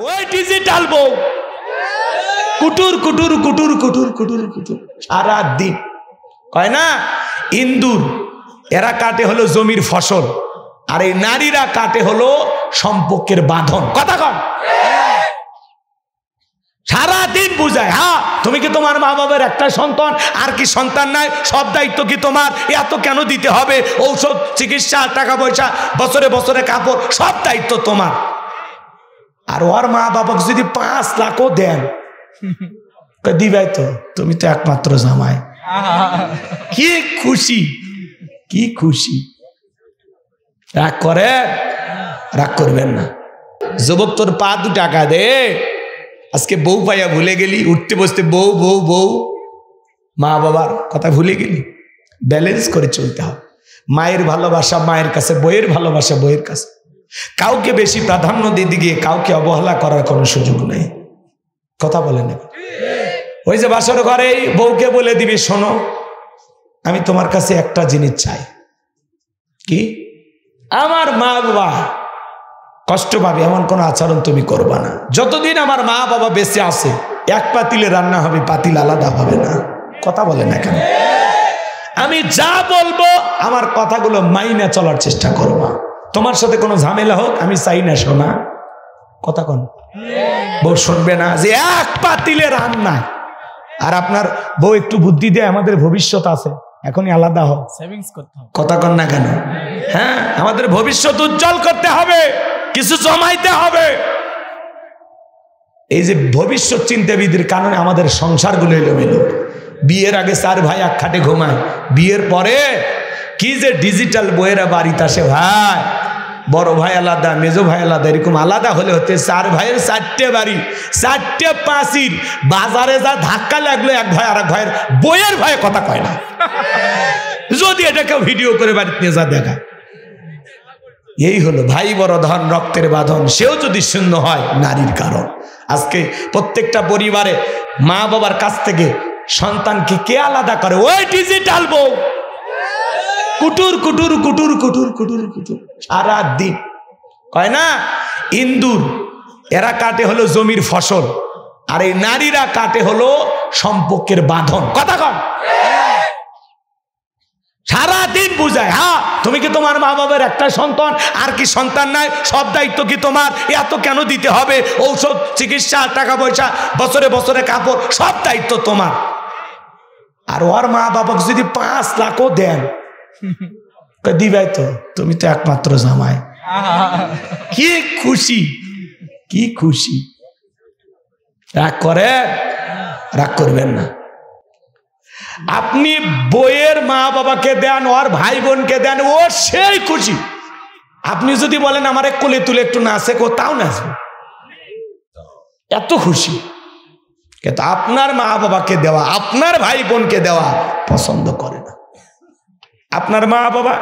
ওই ডিজিটাল বউ কুটুর কুটুর কুটুর কুটুর কুটুর কুটুর সারা দিন কয় না ইন্দুর এরা কাটে হলো জমির ফসল আর এই নারীরা কাটে হলো সম্পর্কের বাঁধন কথা কন সারা দিন বুঝায় হ্যাঁ তুমি কি তোমার মা বাবার একটা সন্তান আর কি সন্তান নাই সব দায়িত্ব কি তোমার এত কেন দিতে হবে ঔষধ চিকিৎসা টাকা পয়সা বছরে বছরে কাপড় সব দায়িত্ব তোমার আর ওর মা বাবাকে যদি 5 লাখও দেন দিবাই তো তুমি তো একমাত্র জামাই কি খুশি কি খুশি রাগ করে রাগ করবেন না যুবক তোর পা 2 টাকা দে আজকে বউ পাইয়া ভুলে গেলি উঠতে বসতে বউ বউ বউ মা বাবার কথা ভুলে গেলি ব্যালেন্স করে চলতে হবে মায়ের ভালোবাসা মায়ের কাছে বইয়ের ভালোবাসা বইয়ের কাছে কাউকে বেশি প্রাধান্য দিতে গিয়ে কাউকে অবহেলা করার কোনো সুযোগ নেই কথা বলেন ওই যে বাসর ঘরে বউকে বলে দিবি শোনো আমি তোমার কাছে একটা জিনিস চাই কি আমার মা বাবা কষ্ট পাবে এমন কোন আচরণ তুমি করবা না যতদিন আমার মা বাবা বেঁচে আছে এক পাতিলে রান্না হবে পাতিল আলাদা হবে না কথা বলে না কেন আমি যা বলবো আমার কথাগুলো মাইনে চলার চেষ্টা করবা তোমার সাথে কোনো ঝামেলা হোক আমি চাই না শোনা কথা কোন বউ শুনবে না যে এক পাতিলে রান্না আর আপনার বউ একটু বুদ্ধি দেয় আমাদের ভবিষ্যৎ আছে এখনই আলাদা হোক সেভিংস করতে হবে কথা কন না কেন হ্যাঁ আমাদের ভবিষ্যৎ উজ্জ্বল করতে হবে কিছু জমাইতে হবে এই যে ভবিষ্যৎ চিন্তাবিদের কারণে আমাদের সংসারগুলো এলোমেলো বিয়ের আগে 4 ভাই এক খাটে ঘুমায় বিয়ের পরে কি যে ডিজিটাল বইয়েরা বাড়িতে আসে ভাই বড় ভাই আলাদা মেজো ভাই আলাদা এরকম আলাদা হলে হতে 4 ভাইয়ের 4টে বাড়ি 4টে পাঁচির বাজারে যা ধাক্কা লাগলো এক ভাই আর এক ভাইয়ের বইয়ের ভাই কথা কয় না যদি এটা কেউ ভিডিও করে বাড়িতে নিয়ে যা দেখা এই হলো ভাই বড় ধন রক্তের বাঁধন সেও যদি শূন্য হয় নারীর কারণ আজকে প্রত্যেকটা পরিবারে মা বাবার কাছ থেকে সন্তানকে কে আলাদা করে ওই ডিজিটাল বউ কুটুর কুটুর কুটুর কুটুর কুটুর কুটুর সারা দিন কয় না ইন্দুর এরা কাটে হলো জমির ফসল আর এই নারীরা কাটে হলো সম্পর্কের বাঁধন কথা কন সারা দিন বুঝায় হ্যাঁ তুমি কি তোমার মা বাবার একটা সন্তান আর কি সন্তান নাই সব দায়িত্ব কি তোমার এত কেন দিতে হবে ঔষধ চিকিৎসা টাকা পয়সা বছরে বছরে কাপড় সব দায়িত্ব তোমার আর ওর মা বাবাকে যদি 5 লাখও দেন দিবাই তো তুমি তো একমাত্র জামাই কি খুশি কি খুশি রাগ করে রাগ করবেন না আপনি বইয়ের মা বাবাকে দেন ওর ভাই বোনকে দেন ও সেই খুশি আপনি যদি বলেন আমার কোলে তুলে একটু নাচে তাও নাচবে এত খুশি কিন্তু আপনার মা বাবাকে দেওয়া আপনার ভাই বোনকে দেওয়া পছন্দ করে না আপনার মা বাবা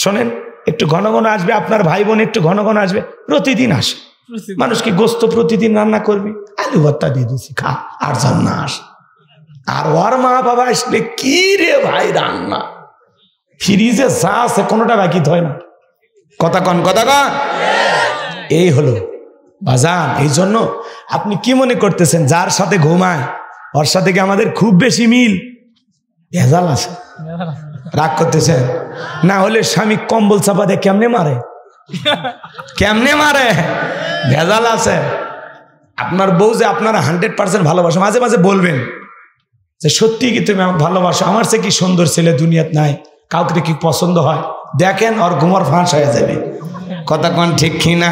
শোনেন একটু ঘন ঘন আসবে আপনার ভাই বোন একটু ঘন ঘন আসবে প্রতিদিন আসে মানুষ কি গোস্ত প্রতিদিন রান্না করবি আলু ভর্তা দিয়ে দিছি খা আর যান না আস আর ওর মা বাবা আসলে কি রে ভাই রান্না ফ্রিজে যা আছে কোনোটা বাকি হয় না কথা কন এই হলো বাজান এই জন্য আপনি কি মনে করতেছেন যার সাথে ঘুমায় ওর সাথে কি আমাদের খুব বেশি মিল ভেজাল আছে রাগ করতেছেন না হলে স্বামী কম্বল চাপা দিয়ে কেমনে মারে ভেজাল আছে আপনার বউ যে আপনারা 100% ভালোবাসে মাঝে মাঝে বলবেন যে সত্যি কি তুমি আমাকে ভালোবাসো আমার সে কি সুন্দর ছেলে দুনিয়াত নাই কাউকে কি পছন্দ হয় দেখেন ওর ঘুমার ফাঁস হয়ে যাবে কথা কোন ঠিক কিনা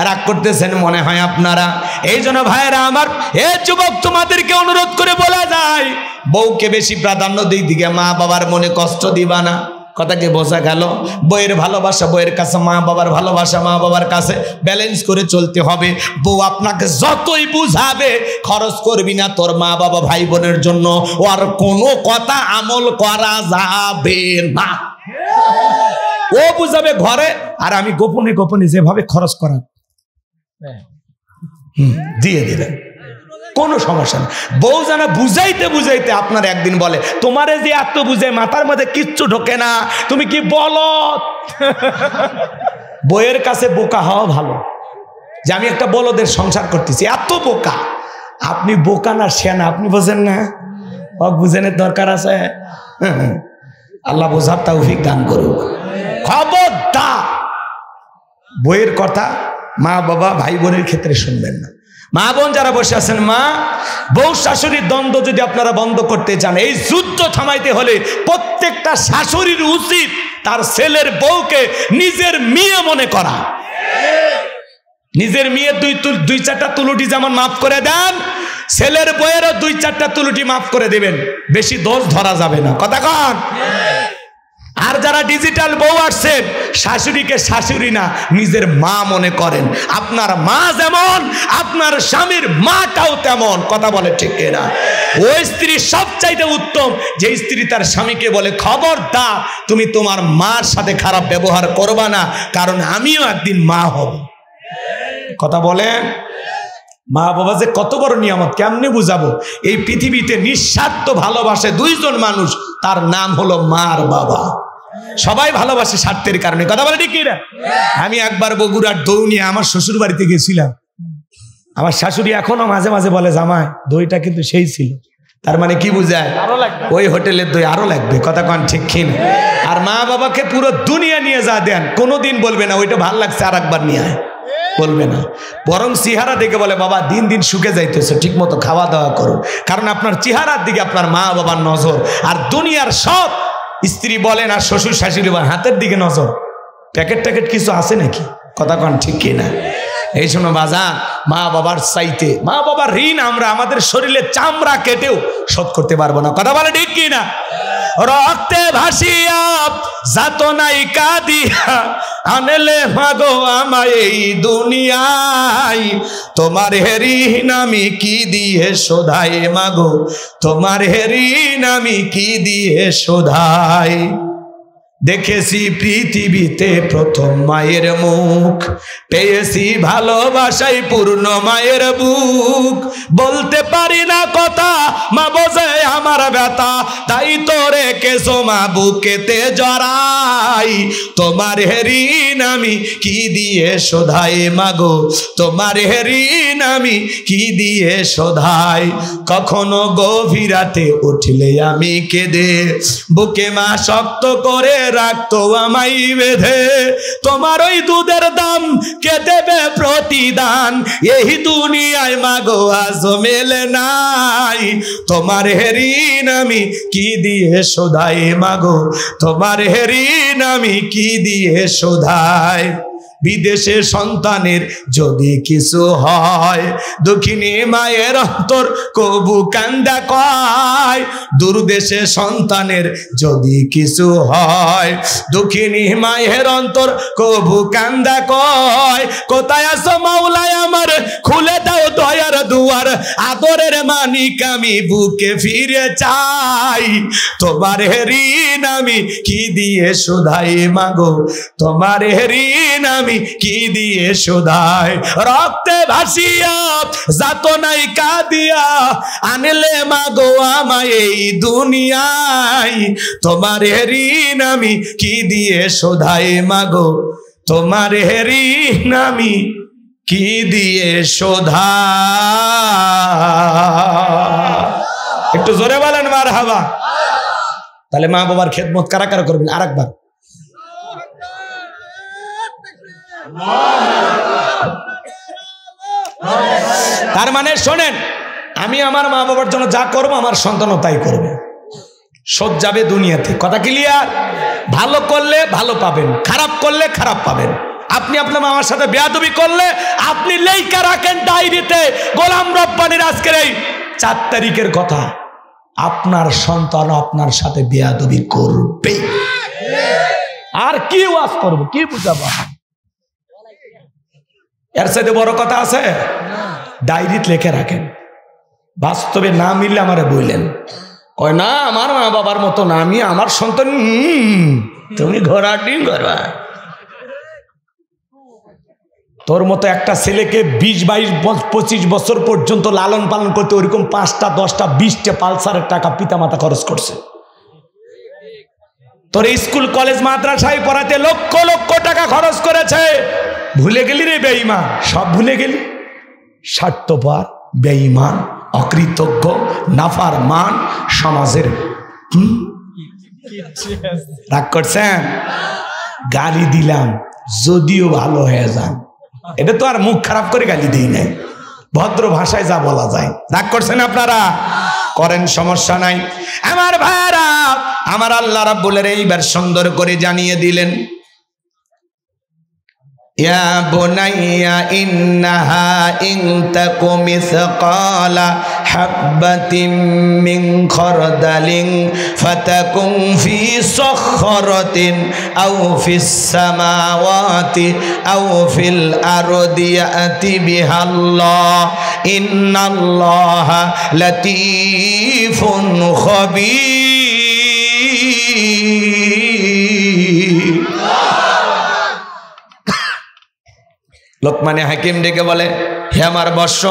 রাগ করতেছেন মনে হয় আপনারা এই জন্য ভাইরা আমার এ যুবক তোমাদেরকে অনুরোধ করে বলা যায় বউকে বেশি প্রাধান্য দিকে মা বাবার মনে কষ্ট দিবা না কথাকে বোঝা গেল বইয়ের ভালোবাসা বইয়ের কাছে মা বাবার ভালোবাসা মা বাবার কাছে ব্যালেন্স করে চলতে হবে বউ আপনাকে যতই বুঝাবে খরচ করবি না তোর মা বাবা ভাই বোনের জন্য আর কোনো কথা আমল করা যাবে না ও বুঝাবে ঘরে আর আমি গোপনে গোপনে যেভাবে খরচ করা দিয়ে দিলেন কোনো সমস্যা না বউ জানা বুঝাইতে বুঝাইতে আপনার একদিন বলে তোমারে যে এত বুঝে মাথার মধ্যে কিচ্ছু ঢোকে না তুমি কি বলো বইয়ের কাছে বোকা হওয়া ভালো যে আমি একটা বলদের সংসার করতেছি, এত বোকা। আপনি বোকা না সেনা, আপনি বোঝেন না, বুঝেনের দরকার আছে। আল্লাহ বোঝার তৌফিক দান করুক। খবরদার বইয়ের কথা মা বাবা ভাই বোনের ক্ষেত্রে শুনবেন না। মা বোন যারা বসে আছেন, মা বউ শাশুড়ির দ্বন্দ্ব যদি আপনারা বন্ধ করতে চান, এই যুদ্ধ থামাইতে হলে প্রত্যেকটা শাশুড়ির উচিত তার ছেলের বউকে নিজের মেয়ে মনে করা। নিজের মেয়ে দুই চারটা তুলুটি যেমন মাফ করে দেন, ছেলের বউয়েরও দুই চারটা তুলুটি মাফ করে দেবেন, বেশি দোষ ধরা যাবে না। কথা কন। আর যারা ডিজিটাল বউ আসছেন, শাশুড়িকে শাশুড়ি না নিজের মা মনে করেন। আপনার মা যেমন আপনার স্বামীর মাটাও তেমন। কথা বলে ঠিক না? ওই স্ত্রী সবচাইতে উত্তম যে স্ত্রী তার স্বামীকে বলে, খবরদার তুমি তোমার মার সাথে খারাপ ব্যবহার করবা না, কারণ আমিও একদিন মা হব। কথা বলেন। মা বাবা যে কত বড় নিয়ামত, কেমনে বুঝাবো? এই পৃথিবীতে নিঃস্বার্থ ভালোবাসে দুইজন মানুষ, তার নাম হলো মা আর বাবা। সবাই ভালোবাসে স্বার্থের কারণে। কথা বলে ঠিক না? আমি একবার বগুড়ার দৌনিয়া আমার শ্বশুর বাড়িতে গেছিলাম। আমার শাশুড়ি এখনো মাঝে মাঝে বলে, জামাই দইটা কিন্তু সেই ছিল। তার মানে কি বুঝায়? ওই হোটেলের দই আরো লাগবে। কথা কন ঠিক কিনা? আর মা বাবাকে পুরো দুনিয়া নিয়ে যা দেন, কোনোদিন বলবে না ওইটা ভাল লাগছে আর একবার নিয়ে আয়, বলবে না। বরং চেহারা দেখে বলে, বাবা দিন দিন শুকে যাইতেছে, ঠিক মতো খাওয়া দাওয়া করুন, কারণ আপনার চেহারার দিকে আপনার মা বাবার নজর। আর দুনিয়ার সব স্ত্রী বলেন আর শ্বশুর শাশুড়ি বলেন, হাতের দিকে নজর। প্যাকেট ট্যাকেট কিছু আছে নাকি? কথা কন ঠিক কিনা? এই শোনো বাজান, মা বাবার চাইতে, মা বাবার ঋণ আমরা আমাদের শরীরে চামড়া কেটেও শোধ করতে পারবো না। কথা বলে ঠিক কিনা? রক্তে ভাসিয়া যাতনাই কাঁদিয়া আনলে মাগো আমায় এই দুনিয়ায়, তোমার ঋণ আমি কি দিয়ে শোধাই মাগো, তোমার ঋণ আমি কি দিয়ে শোধাই। দেখেছি পৃথিবীতে প্রথম মায়ের মুখ, পেয়েছি ভালোবাসায় পূর্ণ মায়ের বুক। বলতে পারি না কথা, মা বোঝে আমার ব্যথা, তাই তো রেখেছো মা বুকেতে জড়াই। তোমার ঋণ আমি কি দিয়ে শোধাই মাগো, তোমার ঋণ আমি কি দিয়ে শোধাই। কখনো গভীর রাতে উঠলে আমি কেঁদে, বুকে মা শক্ত করে রাখতো আমায় বেঁধে। তোমার ওই দুধের দাম কে দেবে প্রতিদান, এই দুনিয়ায় মাগো আজ মেলে নাই। তোমার ঋণ আমি কি দিয়ে শোধাই মাগো, তোমার ঋণ আমি কি দিয়ে শোধাই। বিদেশে সন্তানের যদি কিছু হয়, দক্ষিণী মায়ের অন্তর কবু কান্দা কয়। দূরদেশে সন্তানের যদি কিছু হয়, দক্ষিণী মায়ের অন্তর কবু কান্দা কয়। কোথায় আছো মাওলায় আমার, খুলে দাও দয়ার দুয়ার, আদরের মানিক আমি বুকে ফিরে চাই। তোমার ঋণ আমি কি দিয়ে শোধাই মাগো, তোমার ঋণ আমি কি দিয়ে শোধাই। রক্তে ভাসিয়া যাতনাই কাঁদিয়া আনলে মাগো আমায় এই দুনিয়ায়, তোমার ঋণ আমি কি দিয়ে শোধাই মাগো, তোমার ঋণ আমি কি দিয়ে শোধাই। একটু জোরে বলেন মারহাবা। তাহলে মা বাবার খেদমত কারা কারা করবেন? আর একবার তার মানে শোনেন, আমি আমার মা বাবার জন্য যা করবো আমার সন্তানও তাই করবে। শোধ যাবে দুনিয়াতে। কথা ক্লিয়ার? ভালো করলে ভালো পাবেন, খারাপ করলে খারাপ পাবেন। আপনি আপনার মামার সাথে বেয়াদবি করলে আপনি লেখা রাখেন ডায়েরিতে, গোলাম রব্বানির আজকের এই 4 তারিখের কথা, আপনার সন্তান আপনার সাথে বেয়াদবি করবে। আর কি ওয়াজ করবো, কি বুঝাবো? এর সাথে বড় কথা আছে? ডায়েরিতে লিখে রাখেন। বাস্তবে না মিললে আমারে বললেন, কয় না আমার মা বাবার মতো না, আমি আমার সন্তান। তুমি ঘোড়া ডিম করবা। তোর মতো একটা ছেলেকে 20, 22, 25 বছর পর্যন্ত লালন পালন করতে ওইরকম 5টা 10টা 20টা পালসারের টাকা পিতামাতা খরচ করছে। তোর স্কুল কলেজ মাদ্রাসায় পড়াতে লক্ষ লক্ষ টাকা খরচ করেছে। ভুলে গেলি রে বেঈমান, সব ভুলে গেলি। স্বার্থপর, বেঈমান, অকৃতজ্ঞ, নাফরমান, সমাজের রাগ করছেন? গালি দিলাম, যদিও ভালো হয়ে যান, এটা তো আর মুখ খারাপ করে গালি দিই নাই, ভদ্র ভাষায় যা বলা যায়। রাগ করছেন আপনারা? করেন, সমস্যা নাই। আমার ভাইরা, আমার আল্লাহ রাব্বুল আলামিন এইবার সুন্দর করে জানিয়ে দিলেন, ইয়া বুনাইয়া ইন্নাহা ইন তাকু মিসকালা হাববাতিন মিন খারদালিন ফাতাকুন ফি সাখরাতিন আও ফিস সামাওয়াতি আও ফিল আরদি ইয়াতি বিহাল্লাহ ইন্নাল্লাহা লাতীফুন খাবীর। লোকমানে হাকিম ডেকে বলে, হে আমার বৎস,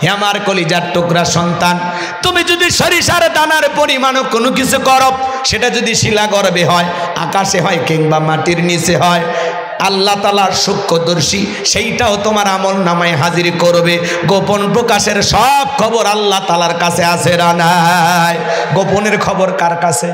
হে আমার কলিজার টুকরা সন্তান, তুমি যদি সরিষার দানার পরিমাণও কোনো কিছু করো, সেটা যদি শিলা গর্ভে হয়, আকাশে হয়, কিংবা মাটির নিচে হয়, আল্লাহ তাআলার সূক্ষ্মদর্শী সেইটাও তোমার আমল নামায় হাজির করবে। গোপন প্রকাশের সব খবর আল্লাহ তাআলার কাছে আছে না নাই? গোপনের খবর কার কাছে?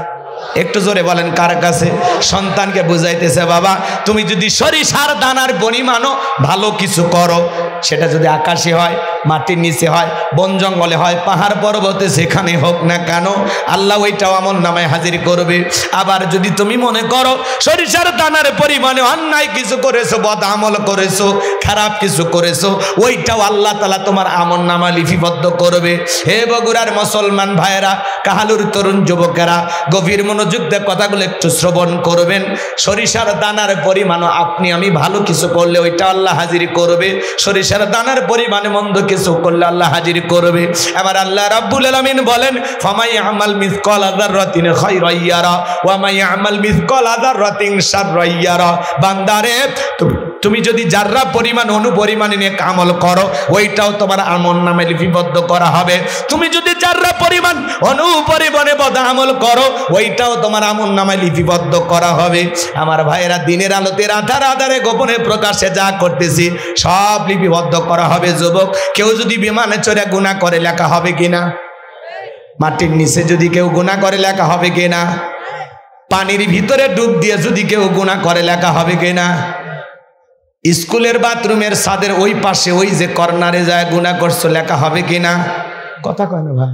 একটু জোরে বলেন, কার কাছে? সন্তানকে বুঝাইতেছে, বাবা তুমি যদি সরিষার দানার পরিমাণও ভালো কিছু করো, সেটা যদি আকাশে হয়, মাটির নিচে হয়, বন জঙ্গলে হয়, পাহাড় পর্বতে যেখানে হোক না কেন, আল্লাহ ওইটাও আমল নামায় হাজির করবে। আবার যদি তুমি মনে করো সরিষার দানার পরিমাণে অন্যায় কিছু করেছো, বদ আমল করেছো, খারাপ কিছু করেছো, ওইটাও আল্লাহ তাআলা তোমার আমল নামা লিপিবদ্ধ করবে। হে বগুড়ার মুসলমান ভাইয়েরা, কাহালুর তরুণ যুবকেরা, গভীর মনোযোগ দিয়ে কথাগুলো একটু শ্রবণ করবেন। সরিষার দানার পরিমাণও আপনি আমি ভালো কিছু করলে ওইটা আল্লাহ হাজির করবে, সরিষার দানার পরিমাণে মন্দ কিছু করলে আল্লাহ হাজির করবে। এবার আল্লাহ রাব্বুল আলামিন বলেন, ফামাই আমাল মিসকালা যাররাতিন খায়রান ইয়ারা ওয়া মাই আমাল মিসকালা যাররাতিন শাররান ইয়ারা। বান্দারে, তুমি যদি যাররা পরিমাণ অনুপরিমাণে নেক আমল করো, ওইটাও তোমার আমলনামায় লিপিবদ্ধ করা হবে। তুমি যদি যাররা পরিমাণ অনুপরিমাণে বদ আমল করো, ওইটাও তোমার আমলনামায় লিপিবদ্ধ করা হবে। আমার ভাইয়েরা, দিনের আলোতে আধার আধারে গোপনে প্রকাশে যা করতেছি সব লিপিবদ্ধ করা হবে। যুবক, কেউ যদি বিমানে চড়ে গুনাহ করে লেখা হবে কিনা? মাটির নিচে যদি কেউ গুনাহ করে লেখা হবে কিনা? পানির ভিতরে ডুব দিয়ে যদি কেউ গুনাহ করে লেখা হবে কিনা? স্কুলের বাথরুমের ছাদের ওই পাশে ওই যে কর্নারে যায় গুনাহ করছো, লেখা হবে কিনা? কথা কয় না ভাই?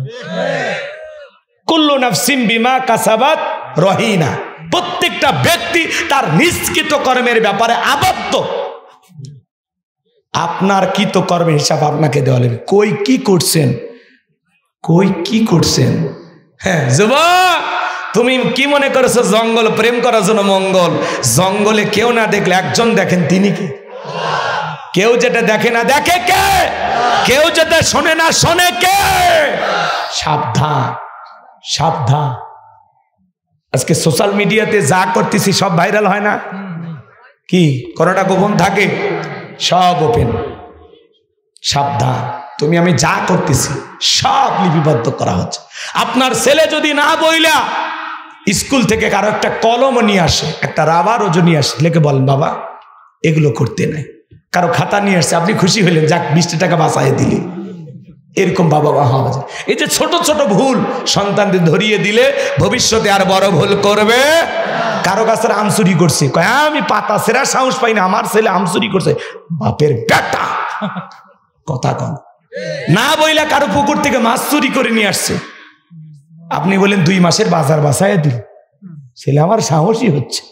কুল্লু নাফসিন বিমা কাসাবাত রহিনা। প্রত্যেকটা ব্যক্তি তার নিষ্কৃত কর্মের ব্যাপারে আবদ্ধ। আপনার কৃত কর্মের হিসাব আপনাকে দেওয়া লাগবে। কই কি করছেন, কই কি করছেন? হ্যাঁ যুবক, তুমি কি মনে করেছো জঙ্গল প্রেম করার জন্য মঙ্গল? জঙ্গলে কেউ না দেখলে একজন দেখেন, তিনি কে? কেউ যেটা দেখে না দেখে কে? কেউ যেটা শোনে না শোনে কে? সাবধান, সাবধান। আজকে সোশ্যাল মিডিয়াতে যা করতেছি সব ভাইরাল হয় না? কি কোনটা গোপন থাকে? সব ওপেন। সাবধান, তুমি আমি যা করতেছি সব লিপিবদ্ধ করা হচ্ছে। আপনার ছেলে যদি না বইলা স্কুল থেকে কারো একটা কলম নিয়ে আসে, একটা রাবারও নিয়ে আসে, লিখে বলেন বাবা এগুলো করতে নাই। কারো খাতা নিয়ে আসছে, আপনি খুশি হলেন, যাক 20 টাকা বাঁচাই দিলে। এরকম বাবা মা হওয়া যায়। এই যে ছোট ছোট ভুল সন্তানদের ধরিয়ে দিলে ভবিষ্যতে আর বড় ভুল করবে। কারো গাছের আম চুরি করছে, কয় আমি পাতা সেরা সাহস পাই না, আমার ছেলে আম চুরি করছে। বাপের বেটা, কথা কন না বইলা কারো পুকুর থেকে মাছ চুরি করে নিয়ে আসছে, আপনি বলেন 2 মাসের বাজার বাসায় দিল। ছেলে আমার সাহসী হচ্ছে।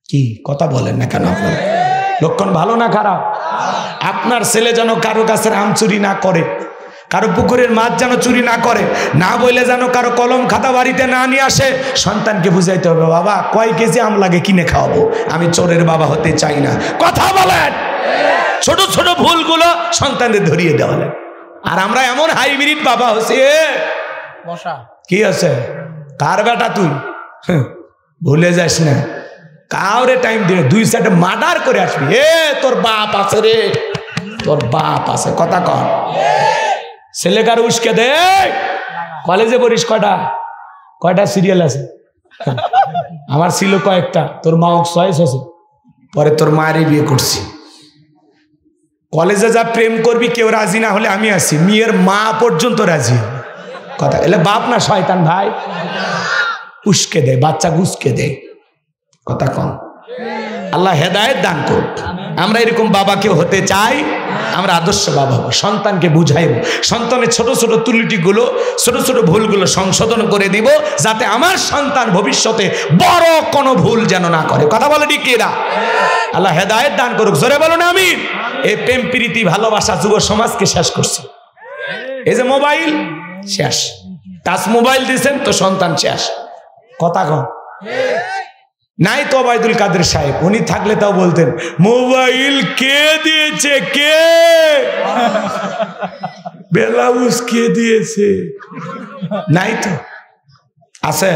কি কথা বলেন না কেন? আপনার লক্ষণ ভালো না খারাপ? আপনার ছেলে যেন কারো গাছের আম চুরি না করে, কারো পুকুরের মাছ যেন চুরি না করে, না বইলে যেন কারো কলম খাতা বাড়িতে না নিয়ে আসে। সন্তানকে বুঝাইতে হবে, বাবা কয় কেজি আম লাগে কিনে খাওয়াবো, আমি চোরের বাবা হতে চাই না। কথা বলেন। ছোট ছোট ভুলগুলো সন্তানদের ধরিয়ে দেওয়া লাগে। আর আমরা এমন হাইব্রিড বাবা হচ্ছে, বসা কি আছে কার বেটা তুই, ভুলে যাস না, কাউরে টাইম দিয়ে 2 সাইডে মার্ডার করে আসবি। তোর বাপ আছে রে, তোর বাপ আছে। কথা কর। ছেলেকার উস্কে দে। কলেজে পড়িস কয়টা সিরিয়াল আছে? আমার ছিল কয়েকটা, তোর মা চয়েস আছে, পরে তোর মায়েরই বিয়ে করছি। কলেজে যা প্রেম করবি কেউ রাজি না হলে আমি আছি, মেয়ের মা পর্যন্ত রাজি। কথা এলে বাপ না শয়তান ভাই, উস্কে দেয়, বাচ্চা উস্কে দেয়। কথা কম। আল্লাহ হেদায়েত দান করুন। আমরা এরকম বাবা কেউ হতে চাই, আমরা আদর্শ বাবা হবো, সন্তানকে বুঝাইব, সন্তানের ছোট ছোট ত্রুটিগুলো, ছোট ছোট ভুলগুলো সংশোধন করে দিব, যাতে আমার সন্তান ভবিষ্যতে বড় কোনো ভুল যেন না করে। কথা বলে ঠিক কিনা? আল্লাহ হেদায়েত দান করুক, জোরে বলুন আমিন। এই প্রেম প্রীতি ভালোবাসা যুব সমাজকে শেষ করছে। এই যে মোবাইল শেষ, টাচ মোবাইল দিয়েছেন তো সন্তান শেষ। কথা কম নাই তো ওবায়দুল কাদের সাহেব, উনি থাকলে তাও বলতেন মোবাইল কে দিয়েছে, কে বেলাউজ কে দিয়েছে, নাই তো আছে,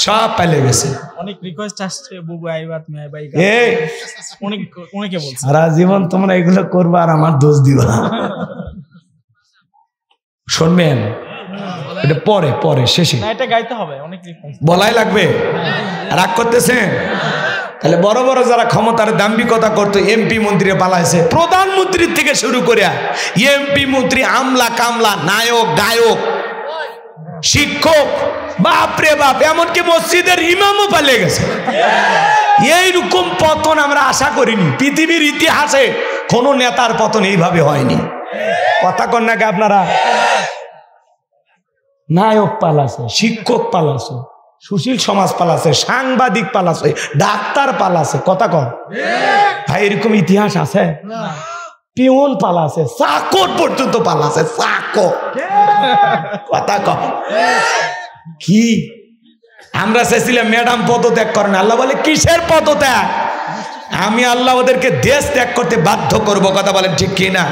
সব পাইলে গেছে। অনেক রিকোয়েস্ট আসছে বুবু আইবাত মেহবাই, এই অনেকে বলছে সারা জীবন তোমরা এগুলো করবা আর আমার দোষ দিবা। শুনবেন এটা পরে পরে শেষে এটা গাইতে হবে, অনেক রিকোয়েস্ট বলাই লাগবে। রাগ করতেছেন? তাহলে বড় বড় যারা ক্ষমতার দাম্ভিকতা করতো, এমপি মন্ত্রী পালাইছে, প্রধানমন্ত্রীর থেকে শুরু করে এমপি মন্ত্রী, আমলা কামলা, নায়ক গায়ক, শিক্ষক, বাপরে বাপ, এমনকি মসজিদের ইমামও পালিয়ে গেছে। এইরকম পতন আমরা আশা করিনি, পৃথিবীর ইতিহাসে কোন নেতার পতন এইভাবে হয়নি। কথা কন নাকি আপনারা? নায়ক পালাছে, শিক্ষক পালাছে, সুশীল সমাজ পালাছে, সাংবাদিক পালাছে, ডাক্তার পালাছে। কথা কন ভাই, এরকম ইতিহাস আছে? পিয়ন পালাছে, চাকর পর্যন্ত পালাছে, চাকর। কথা কন কি? আমরা চাইছিলাম ম্যাডাম পদত্যাগ করেন, আল্লাহ বলে কিসের পদত্যাগ? আমি আল্লাহ ওদেরকে দেশ ত্যাগ করতে বাধ্য করব। কথা বলেন ঠিক কিনা?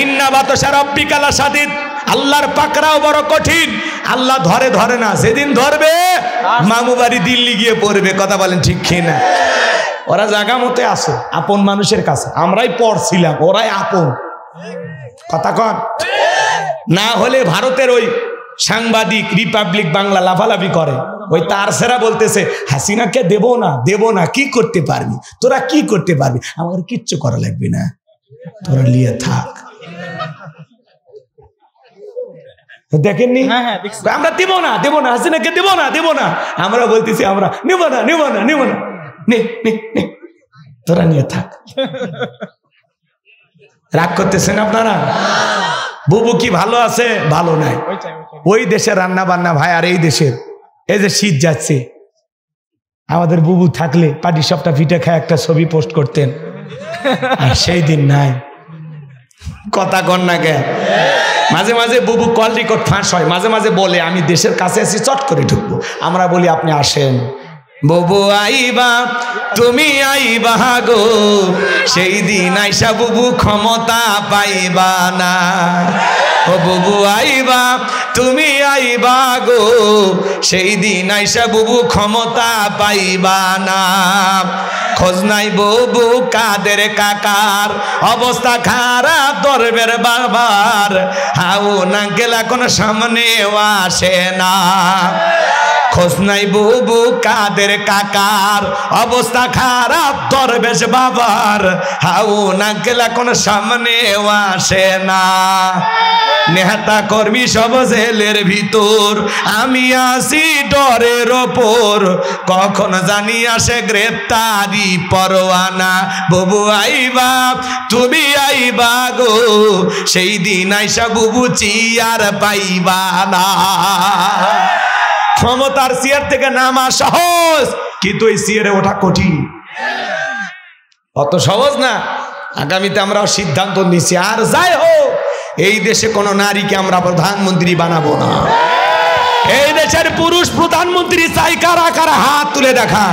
ইন্না বাতাসা রাব্বিকা লাশাদীদ, আল্লাহর পাকড়াও বড় কঠিন। আল্লাহ ধরে ধরে না, যেদিন ধরবে মামু বাড়ি দিল্লি গিয়ে পড়বে। কথা বলেন ঠিক কিনা? ওরা জায়গা মতে আসে আপন মানুষের কাছে, আমরাই পড়ছিলাম, ওরাই আপন। কথা কন না হলে ভারতের ওই সাংবাদিক রিপাবলিক বাংলা লাফালাফি করে, ওই তার সেরা বলতেছে হাসিনাকে দেব না, দেব না, কি করতে পারবি তোরা, কি করতে পারবি? আমার কিচ্ছু করা লাগবে না, তোরা নিয়ে থাক। দেখেননি? আমরা দেব না, দেব না, হাসিনাকে দেব না, দেব না। আমরা বলতেছি আমরা নেব না, নেব না, নেব না, নে তোরা নিয়ে থাক। রাগ করতেছেন আপনারা? বুবু কি ভালো আছে? ভালো নাই। ওই দেশের রান্না বান্না ভাই, আর এই দেশের, এই যে শীত যাচ্ছে, আমাদের বুবু থাকলে পাটি সবটা পিঠে খায় একটা ছবি পোস্ট করতেন, আর সেই দিন নাই। কথা কন না কে? মাঝে মাঝে বুবু কল রেকর্ড ফাঁস হয়, মাঝে মাঝে বলে আমি দেশের কাছে আছি, চট করে ঢুকবো। আমরা বলি আপনি আসেন। বুবু আইবা, তুমি আইবা গো, সেই দিন আইসা বুবু ক্ষমতা পাইবা না। ও বুবু আইবা, তুমি আইবা গো, সেই দিন আইসা বুবু ক্ষমতা পাইবা না। খোঁজ নাই বুবু কাদের কাকার, অবস্থা খারাপ দরবের বাবার, হাউ নাঙ্কেল এখন সামনেও আসে না। খোঁজ নাই বুবু কাদের কাকার, অবস্থা খারাপ দরবেশ বাবার, হাউ নাঙ্কেল এখন সামনেও আসে না। নেতা কর্মী সব জেলের ভিতর, আমি আসি ডরের ওপর, কখন জানি আসে গ্রেপ্তারি পরোয়ানা। বুবু আইবা, তুমি আইবা গো, সেই দিন আইসা বুবু চেয়ার পাইবা না। ক্ষমতার চেয়ার থেকে নামা সহজ, কিন্তু এই চেয়ারে ওঠা কঠিন। অত সহজ না। আগামীতে আমরা সিদ্ধান্ত নিচ্ছি, আর যাই হোক এই দেশে কোন নারীকে আমরা প্রধানমন্ত্রী বানাবো না। এই দেশের পুরুষ প্রধানমন্ত্রী চাই কারা কারা? হাত তুলে দেখা।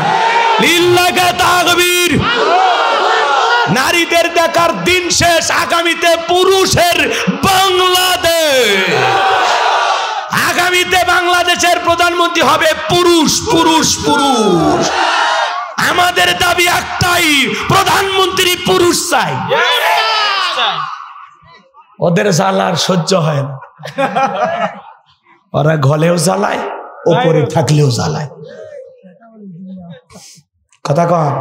লিল্লাহে তাকবীর। নারীদের দেখার দিন শেষ। আগামীতে পুরুষের বাংলাদেশ। আগামীতে বাংলাদেশের প্রধানমন্ত্রী হবে পুরুষ, পুরুষ, পুরুষ। আমাদের দাবি একটাই, প্রধানমন্ত্রী পুরুষ চাই। ওদের জ্বালার সহ্য হয় না, ওরা গলেও জ্বালায়, ওপরে থাকলেও জ্বালায়। কথা কন।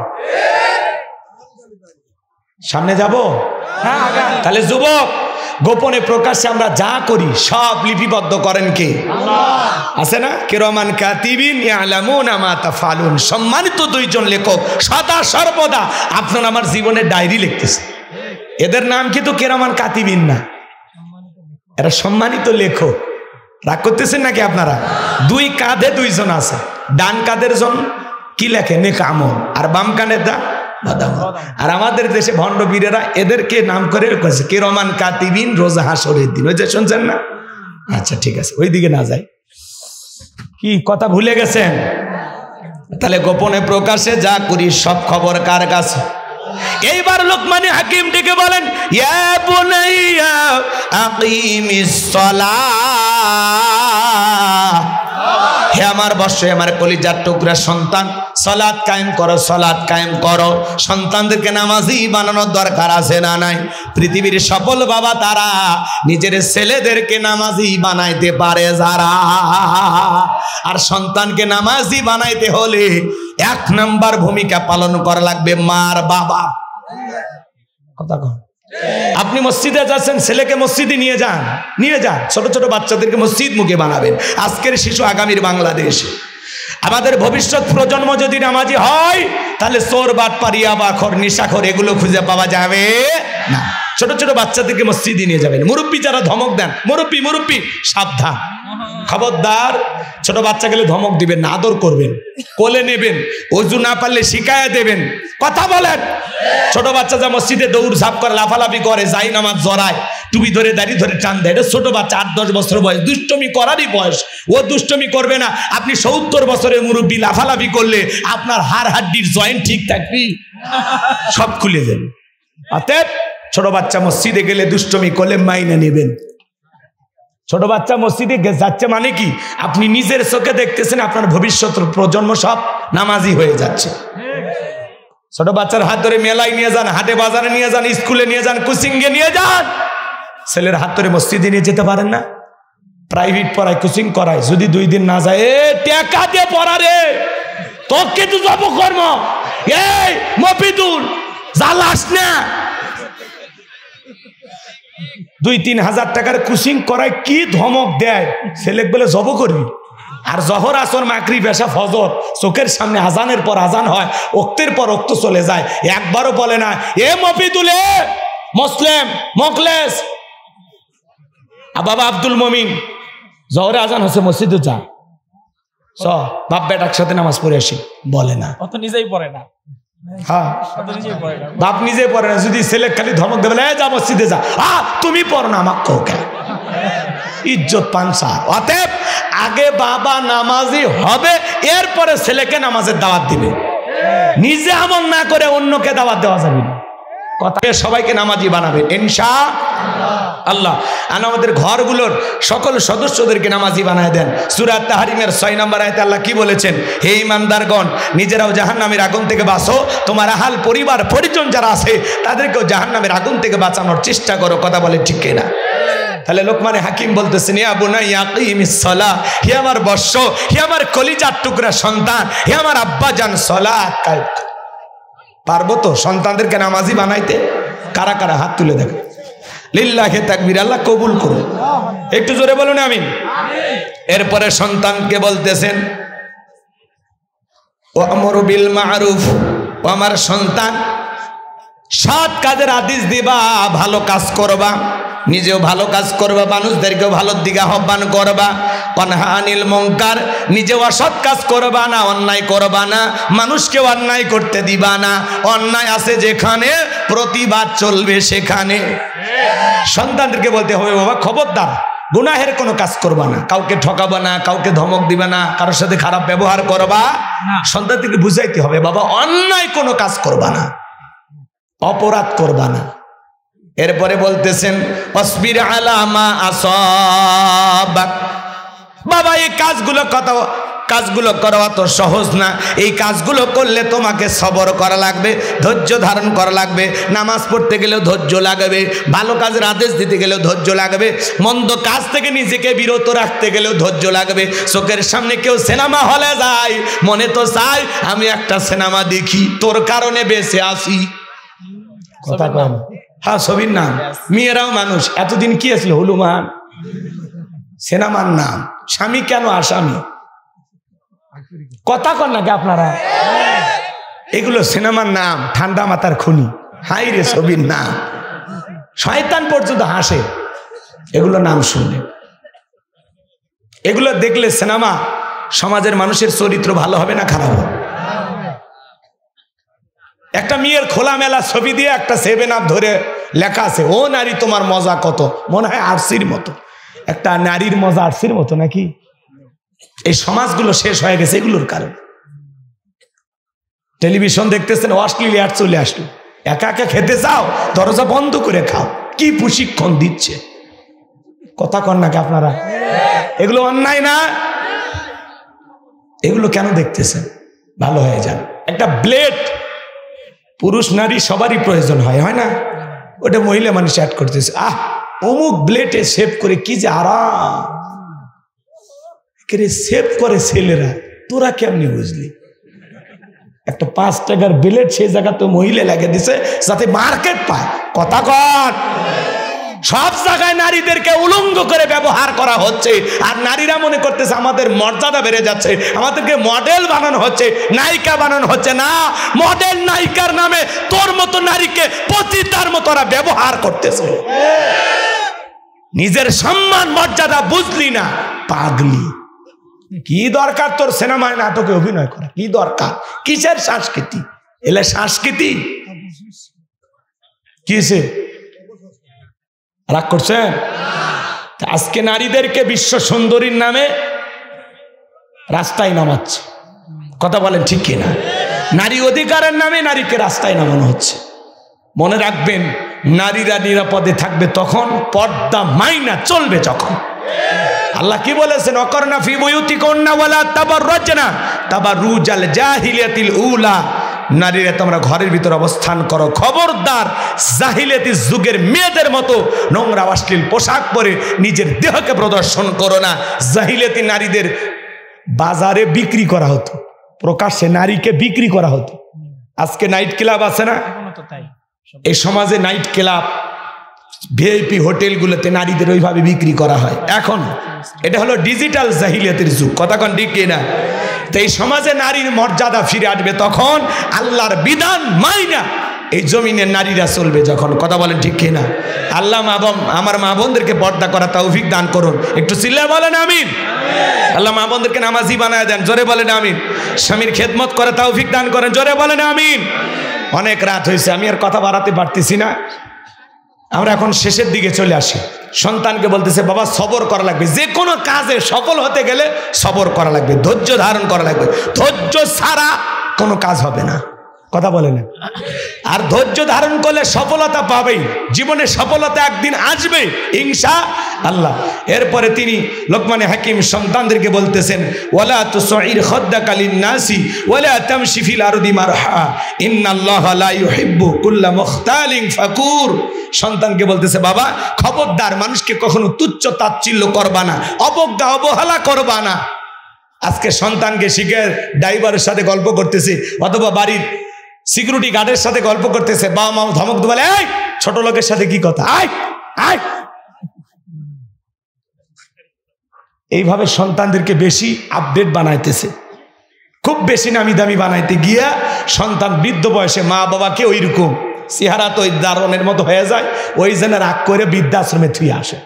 সামনে যাব। তাহলে যুবক, গোপনে প্রকাশ্যে আমরা যা করি সব লিপিবদ্ধ করেন কে? আছে না? কিরামান কাতিবিন ইয়ালামুনা মা তাফআলুন। সম্মানিত দুইজন লেখক সদা সর্বদা আপনার আমার জীবনের ডায়েরি লিখতেছে। এদের নাম কিন্তু কিরামান কাতিবিন না, এরা সম্মানিত লেখক। রাগ করতেছেন নাকি আপনারা? দুই কাঁধে দুইজন আছে, ডান কাঁধের জন কি লেখে? নেক আমল, আর বাম কাঁধের দা বাদামল। আর আমাদের দেশে ভণ্ড বীরেরা এদেরকে নাম করে রেখেছে কিরামান কাতিবিন রোজা হাসরের দিন। ওই যে শুনছেন না? আচ্ছা ঠিক আছে, ওই দিকে না যাই। কি কথা ভুলে গেছেন? তাহলে গোপনে প্রকাশে যা করি সব খবর কার কাছে? এইবার লোকমান হাকিম ডেকে বলেন, ইয়া বুনাইয়া আকিমিস সালাহ, হে আমার বর্ষ, আমার কলিজার টুকরা সন্তান, সালাত কায়েম করো, সালাত কায়েম করো। সন্তানদেরকে নামাজি বানানোর দরকার আছে না নাই? পৃথিবীর সফল বাবা তারা নিজের ছেলেদেরকে নামাজি বানাইতে পারে যারা। আর সন্তানকে নামাজি বানাইতে হলে 1 নাম্বার ভূমিকা পালন করা লাগবে মার বাবা। কথা কন। আপনি মসজিদে যাচ্ছেন, ছেলেকে মসজিদে নিয়ে যান, ছোট ছোট বাচ্চাদেরকে মসজিদ মুখে বানাবেন। আজকের শিশু আগামীর বাংলাদেশ। আমাদের ভবিষ্যৎ প্রজন্ম যদি নামাজি হয়, তাহলে চোর, বাটপার, ইয়াবাখোর, নেশাখোর এগুলো খুঁজে পাওয়া যাবে না। ছোট ছোট বাচ্চাদেরকে মসজিদে নিয়ে যাবেন। মুরব্বী যারা ধমক দেন, মুরব্বী সাবধান, খবরদার। ছোট বাচ্চা গেলে ধমক দিবেন না, আদর করবেন, কোলে নেবেন, ওযু না পারলে শিখায়া দেবেন। কথা বলেন। ছোট বাচ্চা যা মসজিদে দৌড় ঝাঁপ করে, লাফালাফি করে, যাই নামাজ জড়ায়, টুপি ধরে দাড়ি ধরে টান দেয়, এটা ছোট বাচ্চা, 8-10 বছর বয়স, দুষ্টমি করারই বয়স। ও দুষ্টমি করবে না। আপনি 70 বছরের মুরব্বী লাফালাফি করলে আপনার হাড় হাড্ডির জয়েন্ট ঠিক থাকবি, সব খুলে দেবে। অতএব ছোট বাচ্চা মসজিদে গেলে দুষ্টমি করলে মাইনে নেবেন। ছোট বাচ্চা মসজিদে যাচ্ছে মানে কি? আপনি নিজের চোখে দেখতেছেন আপনার ভবিষ্যৎ প্রজন্ম সব নামাজি হয়ে যাচ্ছে। ছোট বাচ্চার হাত ধরে মেলায় নিয়ে যান, হাটে বাজারে নিয়ে যান, স্কুলে নিয়ে যান, কোচিংয়ে নিয়ে যান। ছেলের হাত ধরে মসজিদে নিয়ে যেতে পারেন না? প্রাইভেট পড়ায়, কোচিং করায়, যদি 2 দিন না যায়, টাকা দিয়ে পড়া রে, তোকে তো যাব কর্ম। এই মফিদুল জ্বালাস না, 2-3 হাজার টাকার কোচিং করায় কি ধমক দেয়। ছেলে বলে জব করবি, আর জহর, আসর, মাগরিব, এশা, ফজর চোখের সামনে আজানের পর আজান হয়, ওক্তের পর ওক্ত চলে যায়, একবারও বলে না এ মফিদুলে মুসলিম মখলেস বাবা আব্দুল মমিন, জহরে আজান হচ্ছে, মসজিদে যা, বাপ বেটা একসাথে নামাজ পড়ে আসি, বলে না। অত নিজেই পড়ে না। হ্যাঁ, বাপ নিজে পড়ে না। যদি ছেলে খালি ধমক দেবে, যা মসজিদে যা, তুমি পড়ো না, আমাকে কোকে ইজ্জত পানসা। অতএব আগে বাবা নামাজি হবে, এরপরে ছেলেকে নামাজের দাওয়াত দিবে। নিজে আমল না করে অন্যকে দাওয়াত দেওয়া যাবে না। কথা, সবাইকে নামাজি বানাবেন ইনশাআল্লাহ। আর আমাদের ঘরগুলোর সকল সদস্যদেরকে নামাজি বানায় দেন। সূরা তাহরিমের 6 নম্বর আয়াতে আল্লাহ কি বলেছেন? হে ঈমানদারগণ, নিজেরাও জাহান্নামের আগুন থেকে বাঁচো, তোমার আহাল পরিবার পরিজন যারা আছে তাদেরকেও জাহান্নামের আগুন থেকে বাঁচানোর চেষ্টা করো। কথা বলে ঠিক কিনা? তাহলে লোকমান হাকিম বলতেছেন, ইয়া বুনাইয়া আকিমিস সালাহ, হে আমার বর্ষ, হে আমার কলিজার টুকরা সন্তান, হে আমার আব্বাজান, সালাত কায়েম করো। পারবো তো সন্তানদেরকে নামাজি বানাইতে? কারা কারা হাত তুলে দেখো। লিল্লাহি তাকবীর, আল্লাহ কবুল করুন। একটু জোরে বলুন আমিন। এরপরে সন্তানকে বলতেছেন, ওয়ামরু বিল মারুফ, ও আমার সন্তান, সৎ কাজের আদেশ দিবা, ভালো কাজ করবা, নিজেও ভালো কাজ করবা, মানুষদেরকেও ভালোর দিকে আহ্বান করবা। অনহা আনিল মুনকার, নিজেও অসৎ কাজ করবা না, অন্যায় করবা না, মানুষকেও অন্যায় করতে দিবা না। অন্যায় আছে যেখানে, প্রতিবাদ চলবে সেখানে। সন্তানদেরকে বলতে হবে, বাবা খবরদার গুনাহের কোনো কাজ করবা না, কাউকে ঠকাবা না, কাউকে ধমক দিবা না, কারোর সাথে খারাপ ব্যবহার করবা না। সন্তানদেরকে বুঝাইতে হবে, বাবা অন্যায় কোনো কাজ করবা না, অপরাধ করবা না। এরপরে বলতেছেন, অসবির আলা মা আসাবাক, বাবা এই কাজগুলো করা তো সহজ না। এই কাজগুলো করলে তোমাকে সবর করা লাগবে, ধৈর্য ধারণ করা লাগবে। নামাজ পড়তে গেলেও ধৈর্য লাগবে, ভালো কাজের আদেশ দিতে গেলেও ধৈর্য লাগবে, মন্দ কাজ থেকে নিজেকে বিরত রাখতে গেলেও ধৈর্য লাগবে। চোখের সামনে কেউ সিনেমা হলে যায়, মনে তো চাই আমি একটা সিনেমা দেখি, তোর কারণে বেঁচে আসি। কথা কম, হ্যাঁ ছবির নাম। মেয়েরাও মানুষ। এতদিন কি আসলো? হলুমান সিনেমার নাম। স্বামী কেন আসামি? কথা কন নাকি আপনারা? এগুলো সিনেমার নাম। ঠান্ডা মাথার খুনি। হাই রে ছবির নাম। শয়তান পর্যন্ত হাসে এগুলো নাম শুনলে। এগুলো দেখলে সিনেমা সমাজের মানুষের চরিত্র ভালো হবে না খারাপ হবে? একটা মেয়ের খোলামেলা ছবি দিয়ে একটা 7 আপ ধরে লেখা আছে, ও নারী তোমার মজা কত। মনে হয় আরসির মতো। একটা নারীর মজা আরসির মতো নাকি? এই সমাজগুলো শেষ হয়ে গেছে এগুলোর কারণ। টেলিভিশন দেখতেছেন, অশ্লীল অ্যাড চলে আসলো। একা একা খেতে চাও, দরজা বন্ধ করে খাও। কি প্রশিক্ষণ দিচ্ছে? কথা কন নাকি আপনারা? এগুলো অন্যায় না? এগুলো কেন দেখতেছেন? ভালো হয়ে যান। একটা ব্লেড পুরুষ নারী সবারই প্রয়োজন হয়, হয় না? ওটা মহিলা মানুষ অ্যাড করতেছে। অমুক ব্লেডে সেভ করে কি যে আরাম। সেভ করে ছেলেরা, তোরা কেমনি বুঝলি? একটা 5 টাকার ব্লেড সেই জায়গা তো মহিলা লাগিয়ে দিছে যাতে মার্কেট পায়। কথা কন। সব জায়গায় নারীদেরকে উলঙ্গ করে ব্যবহার করা হচ্ছে, আর নারীরা মনে করতেছে আমাদের মর্যাদা বেড়ে যাচ্ছে, আমাদেরকে মডেল বানানো হচ্ছে, নায়িকা বানানো হচ্ছে। না, মডেল নায়িকার নামে তোর মতো নারীকে পতিতার মতো ওরা ব্যবহার করতেছে। নিজের সম্মান মর্যাদা বুঝলি না, পাগলি। কি দরকার তোর সিনেমায় নাটকে অভিনয় করা? কি দরকার? কিসের সংস্কৃতি? এলে সংস্কৃতি কিসে? রাগ করছেন? আজকে নারীদেরকে বিশ্ব সুন্দরীর নামে রাস্তায় নামাচ্ছে। কথা বলেন ঠিক কিনা? নারী অধিকারের নামে নারীকে রাস্তায় নামানো হচ্ছে। মনে রাখবেন, নারীরা নিরাপদে থাকবে তখন, পর্দা মাইনা চলবে যখন। আল্লাহ কি বলেছেন? অকরনা ফি বুয়ুতিকুন্না ওয়ালা তাবাররাজনা তাবাররুজাল জাহিলিয়াতিল উলা। নারীরা তোমরা ঘরের ভিতর অবস্থান করো, খবরদার জাহিলিয়াতি যুগের মেয়েদের মতো নোংরা অশ্লীল পোশাক পরে নিজের দেহকে প্রদর্শন করো না। জাহিলিয়াতি নারীদের বাজারে বিক্রি করা হতো, প্রকাশ্যে নারীকে বিক্রি করা হতো। আজকে নাইট ক্লাব আছে না? এই সমাজে নাইট ক্লাব, ভিআইপি হোটেলগুলোতে নারীদের ওইভাবে বিক্রি করা হয় এখন। এটা হলো ডিজিটাল জাহিলিয়াতের যুগ। কথা কোন ঠিক কিনা? তো এই সমাজে নারীর মর্যাদা ফিরে আসবে তখন, আল্লাহর বিধান মাইনা এই জমিনের নারীরা চলবে যখন। কথা বলেন ঠিক কিনা? আল্লাহ আমার মা বোনদেরকে পর্দা করা তৌফিক দান করুন। একটু চিল্লায় বলেন আমিন। আল্লাহ মা বোনদেরকে নামাজি বানায় দেন, জোরে বলেন আমিন। স্বামীর খেদমত করে তৌফিক দান করেন, জোরে বলেন আমিন। অনেক রাত হয়েছে, আমি আর কথা বাড়াতে পারতেছি না। আমরা এখন শেষের দিকে চলে আসি। সন্তানকে বলতেছে, বাবা সবর করা লাগবে। যে কোনো কাজে সফল হতে গেলে সবর করা লাগবে, ধৈর্য ধারণ করা লাগবে। ধৈর্য ছাড়া কোনো কাজ হবে না। কথা বলে না? আর ধৈর্য ধারণ করলে সফলতা পাবেই, জীবনে সফলতা একদিন আসবে ইনশাআল্লাহ। এরপরে তিনি লোকমানে হাকিম সন্তানদেরকে বলতেছেন, ওয়ালা তুসাইর খাদ্দাকা লিন-নাসি ওয়ালা তামশি ফিল আরদি মারহা ইন্নাল্লাহা লা ইউহিব্বু কুল্লা মুখতালিন ফাকুর। সন্তানকে বলতেছে, বাবা খবরদার মানুষকে কখনো তুচ্ছ তাচ্ছিল্য করবা না, অবজ্ঞা অবহেলা করবা না। আজকে সন্তানকে শিখে ড্রাইভারের সাথে গল্প করতেছে, অথবা বাড়ির সিকিউরিটি গার্ডের সাথে গল্প করতেছে, বাবা মা ধমক বলে, এই ছোট লোকের সাথে কি কথা, আয় আয়। এইভাবে সন্তানদেরকে বেশি আপডেট বানাইতেছে, খুব বেশি নামি দামি বানাইতে গিয়া সন্তান বৃদ্ধ বয়সে মা বাবাকে ওই রকম চেহারা তো ওই দারণের মতো হয়ে যায়, ওই জন্য রাগ করে বৃদ্ধাশ্রমে থুয়ে আসে।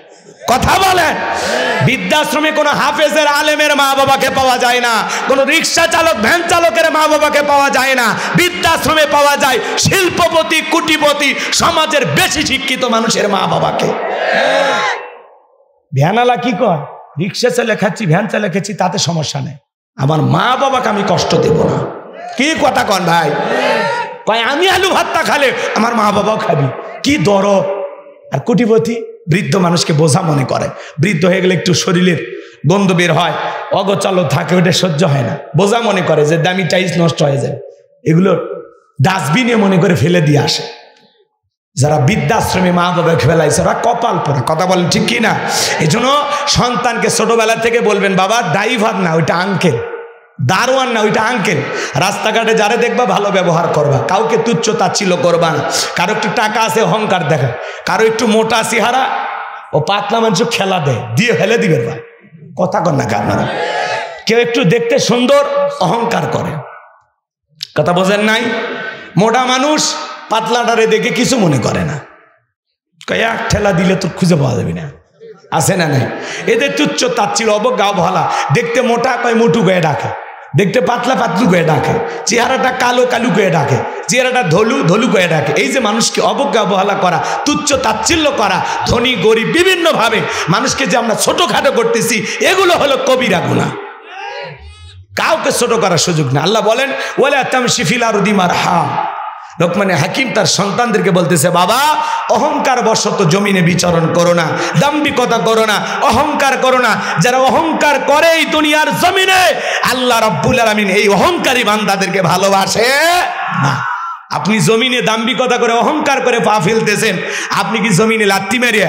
কথা বলেন, বৃদ্ধাশ্রমে কোনো হাফেজের আলেমের মা বাবাকে পাওয়া যায় না, কোনো রিক্সা চালক ভ্যান চালকের মা বাবাকে পাওয়া যায় না। বৃদ্ধাশ্রমে পাওয়া যায় শিল্পপতি কোটিপতি সমাজের বেশি শিক্ষিত মানুষের মা বাবাকে। ভ্যানালা কি কর, রিক্সা চালে খাচ্ছি ভ্যান চালে খাচ্ছি তাতে সমস্যা নেই, আমার মা বাবাকে আমি কষ্ট দেব না। কি কথা কন ভাই? কয় আমি আলু ভাতটা খালে আমার মা বাবাও খাবি, কি দরদ। আর কোটিপতি বৃদ্ধ মানুষকে বোঝা মনে করে, বৃদ্ধ হয়ে গেলে একটু শরীরের গন্ধ বের হয়, অগোচলো থাকে, ওটা সহ্য হয় না, বোঝা মনে করে যে দামি টাইস নষ্ট হয়ে যায়, এগুলো ডাস্টবিনে মনে করে ফেলে দিয়ে আসে। যারা বৃদ্ধাশ্রমে মা বাবাকে ফেলাইছে ওরা কপাল পোড়া। কথা বলেন ঠিক কি না? এই জন্য সন্তানকে ছোটবেলা থেকে বলবেন, বাবা ড্রাইভার না, ওইটা আঙ্কেল, দারোয়ান না, ওইটা আঙ্কেল। রাস্তাঘাটে যারা দেখবা ভালো ব্যবহার করবা, কাউকে তুচ্ছ তাচ্ছিল্য করবা না। কারো একটু টাকা আছে অহংকার দেখা, কারো একটু মোটা চেহারা ও পাতলা মানুষ খেলা দেয়, দিয়ে ফেলে দিবে ভাই। কথা কন না আপনারা? কেউ একটু দেখতে সুন্দর অহংকার করে, কথা বোঝেন নাই? মোটা মানুষ পাতলাটারে দেখে কিছু মনে করে না, এক ঠেলা দিলে তো খুঁজে পাওয়া যাবে না, আছে না নাই? এদের তুচ্ছ তাচ্ছিল্য অবজ্ঞা অবহেলা। দেখতে মোটা কয় মোটু গয়ে ডাকে, দেখতে পাতলা পাতলু গয়ে ডাকে, চেহারাটা কালো কালু গয়ে ডাকে, চেহারাটা ধলু ধলু গয়ে ডাকে। এই যে মানুষকে অবজ্ঞা অবহেলা করা, তুচ্ছ তাচ্ছিল্য করা, ধনী গরিব বিভিন্নভাবে মানুষকে যে আমরা ছোটখাটো করতেছি, এগুলো হলো কবিরা গুনাহ। কাউকে ছোট করার সুযোগ না। আল্লাহ বলেন ওয়ালা তামশি ফিল আরদি মারহা। লোকমানে হাকিম তার সন্তানদেরকে বলতেছে, বাবা অহংকার বশত জমিনে বিচরণ করো না, দাম্ভিকতা করো না, অহংকার করো না। যারা অহংকার করে এই দুনিয়ার জমিনে, আল্লাহ রাব্বুল আলামিন এই অহংকারী বান্দাদেরকে ভালোবাসে না। আপনি জমিনে দাম্ভিকতা করে অহংকার করে পা ফেলতেছেন, আপনি কি জমিনে লাত্তি মেরে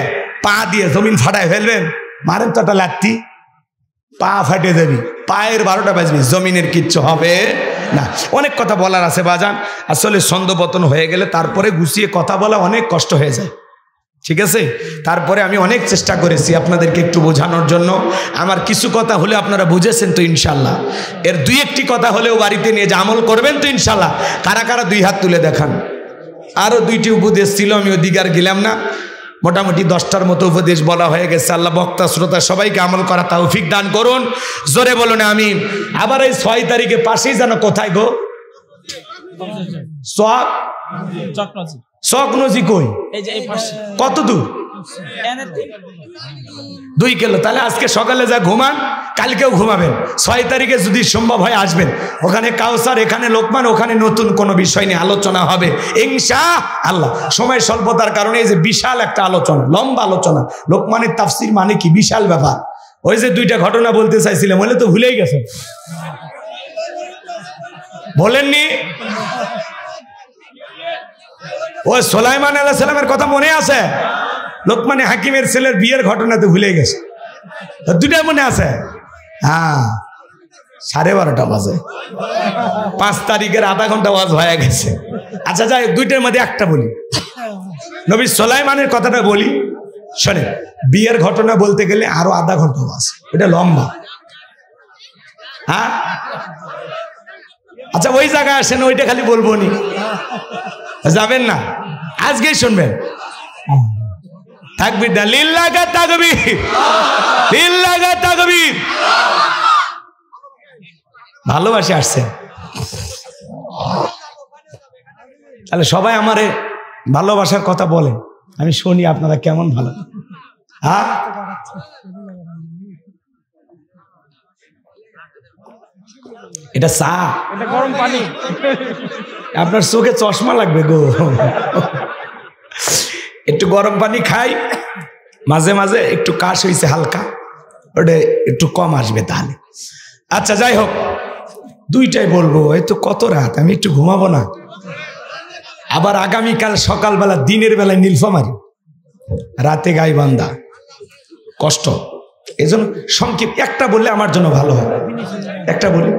পা দিয়ে জমিন ফাটায় ফেলবেন? মারেন তো একটা লাত্তি, পা ফাটে যাবি, পায়ের 12টা বাজবি, জমিনের কিচ্ছু হবে না। অনেক কথা বলার আছে বাজান, আসলে ছন্দপতন হয়ে গেলে তারপরে গুছিয়ে কথা বলা অনেক কষ্ট হয়ে যায়, ঠিক আছে? তারপরে আমি অনেক চেষ্টা করেছি আপনাদেরকে একটু বোঝানোর জন্য। আমার কিছু কথা হলে আপনারা বুঝেছেন তো ইনশাল্লাহ। এর দুই একটি কথা হলেও বাড়িতে নিয়ে যে আমল করবেন তো ইনশাল্লাহ। কারা কারা 2 হাত তুলে দেখান। আরও 2টি উপদেশ ছিল, আমি ওদিকে আর গেলাম না। মোটামুটি 10টার মতো উপদেশ বলা হয়ে গেছে। আল্লাহ বক্তা শ্রোতা সবাইকে আমল করা তৌফিক দান করুন। জোরে বলুন আমিন। আবার এই 6 তারিখে পাশেই যেন কোথায় গো? চকনজি কই? কত দূর? 2 কিলো। তাহলে আজকে সকালে যা ঘুমান, কালকেও ঘুমাবেন। 6 তারিখে যদি সম্ভব হয় আসবেন। ওখানে কাউসার, এখানে লোকমান, ওখানে নতুন কোনো বিষয় নিয়ে আলোচনা হবে ইনশাআল্লাহ। সময় স্বল্পতার কারণে এই যে বিশাল একটা আলোচনা, লম্বা আলোচনা। লোকমানের তাফসীর মানে কি বিশাল ব্যাপার। ওই যে 2টা ঘটনা বলতে চাইছিলাম, বলে তো ভুলেই গেছেন, বলেননি? ওই সুলাইমান আলাইহিস সালামের কথা মনে আছে? লোকমানে হাকিমের ছেলের বিয়ের ঘটনা তো ভুলে গেছে। 2টা মনে আছে? হ্যাঁ, 12:30 বাজে। 5 তারিখের আধা ঘন্টা ওয়াজ হয়ে গেছে। আচ্ছা যাই, 2টার মধ্যে একটা বলি। নবী সুলাইমানের কথাটা বলি, শোনেন। বিয়ের ঘটনা বলতে গেলে আরো আধা ঘন্টা ওয়াজ, এটা লম্বা। হ্যাঁ, আচ্ছা ওই জায়গায় আসেন, ওইটা খালি বলবো নি, যাবেন না, আজকেই শুনবেন। তাকবীর দা, লিল্লাহি তাকবীর, লিল্লাহি তাকবীর। ভালোবাসে আসছে, তাহলে সবাই আমারে ভালোবাসার কথা বলে, আমি শুনি আপনারা কেমন ভালো। হ্যাঁ, এটা চা, এটা গরম পানি। আপনার চোখে চশমা লাগবে গো। একটু গরম পানি খাই, মাঝে মাঝে একটু কাশ হয়েছে হালকা, ওটা একটু কম আসবে তাহলে। আচ্ছা যাই হোক, 2টাই বলবো। এই তো কত রাত, আমি একটু ঘুমাবো না? আবার আগামীকাল সকালবেলা, দিনের বেলায় নীলফামারী, রাতে গাইবান্ধা, কষ্ট। এই জন্য সংক্ষেপ একটা বললে আমার জন্য ভালো হয়। একটা বলি,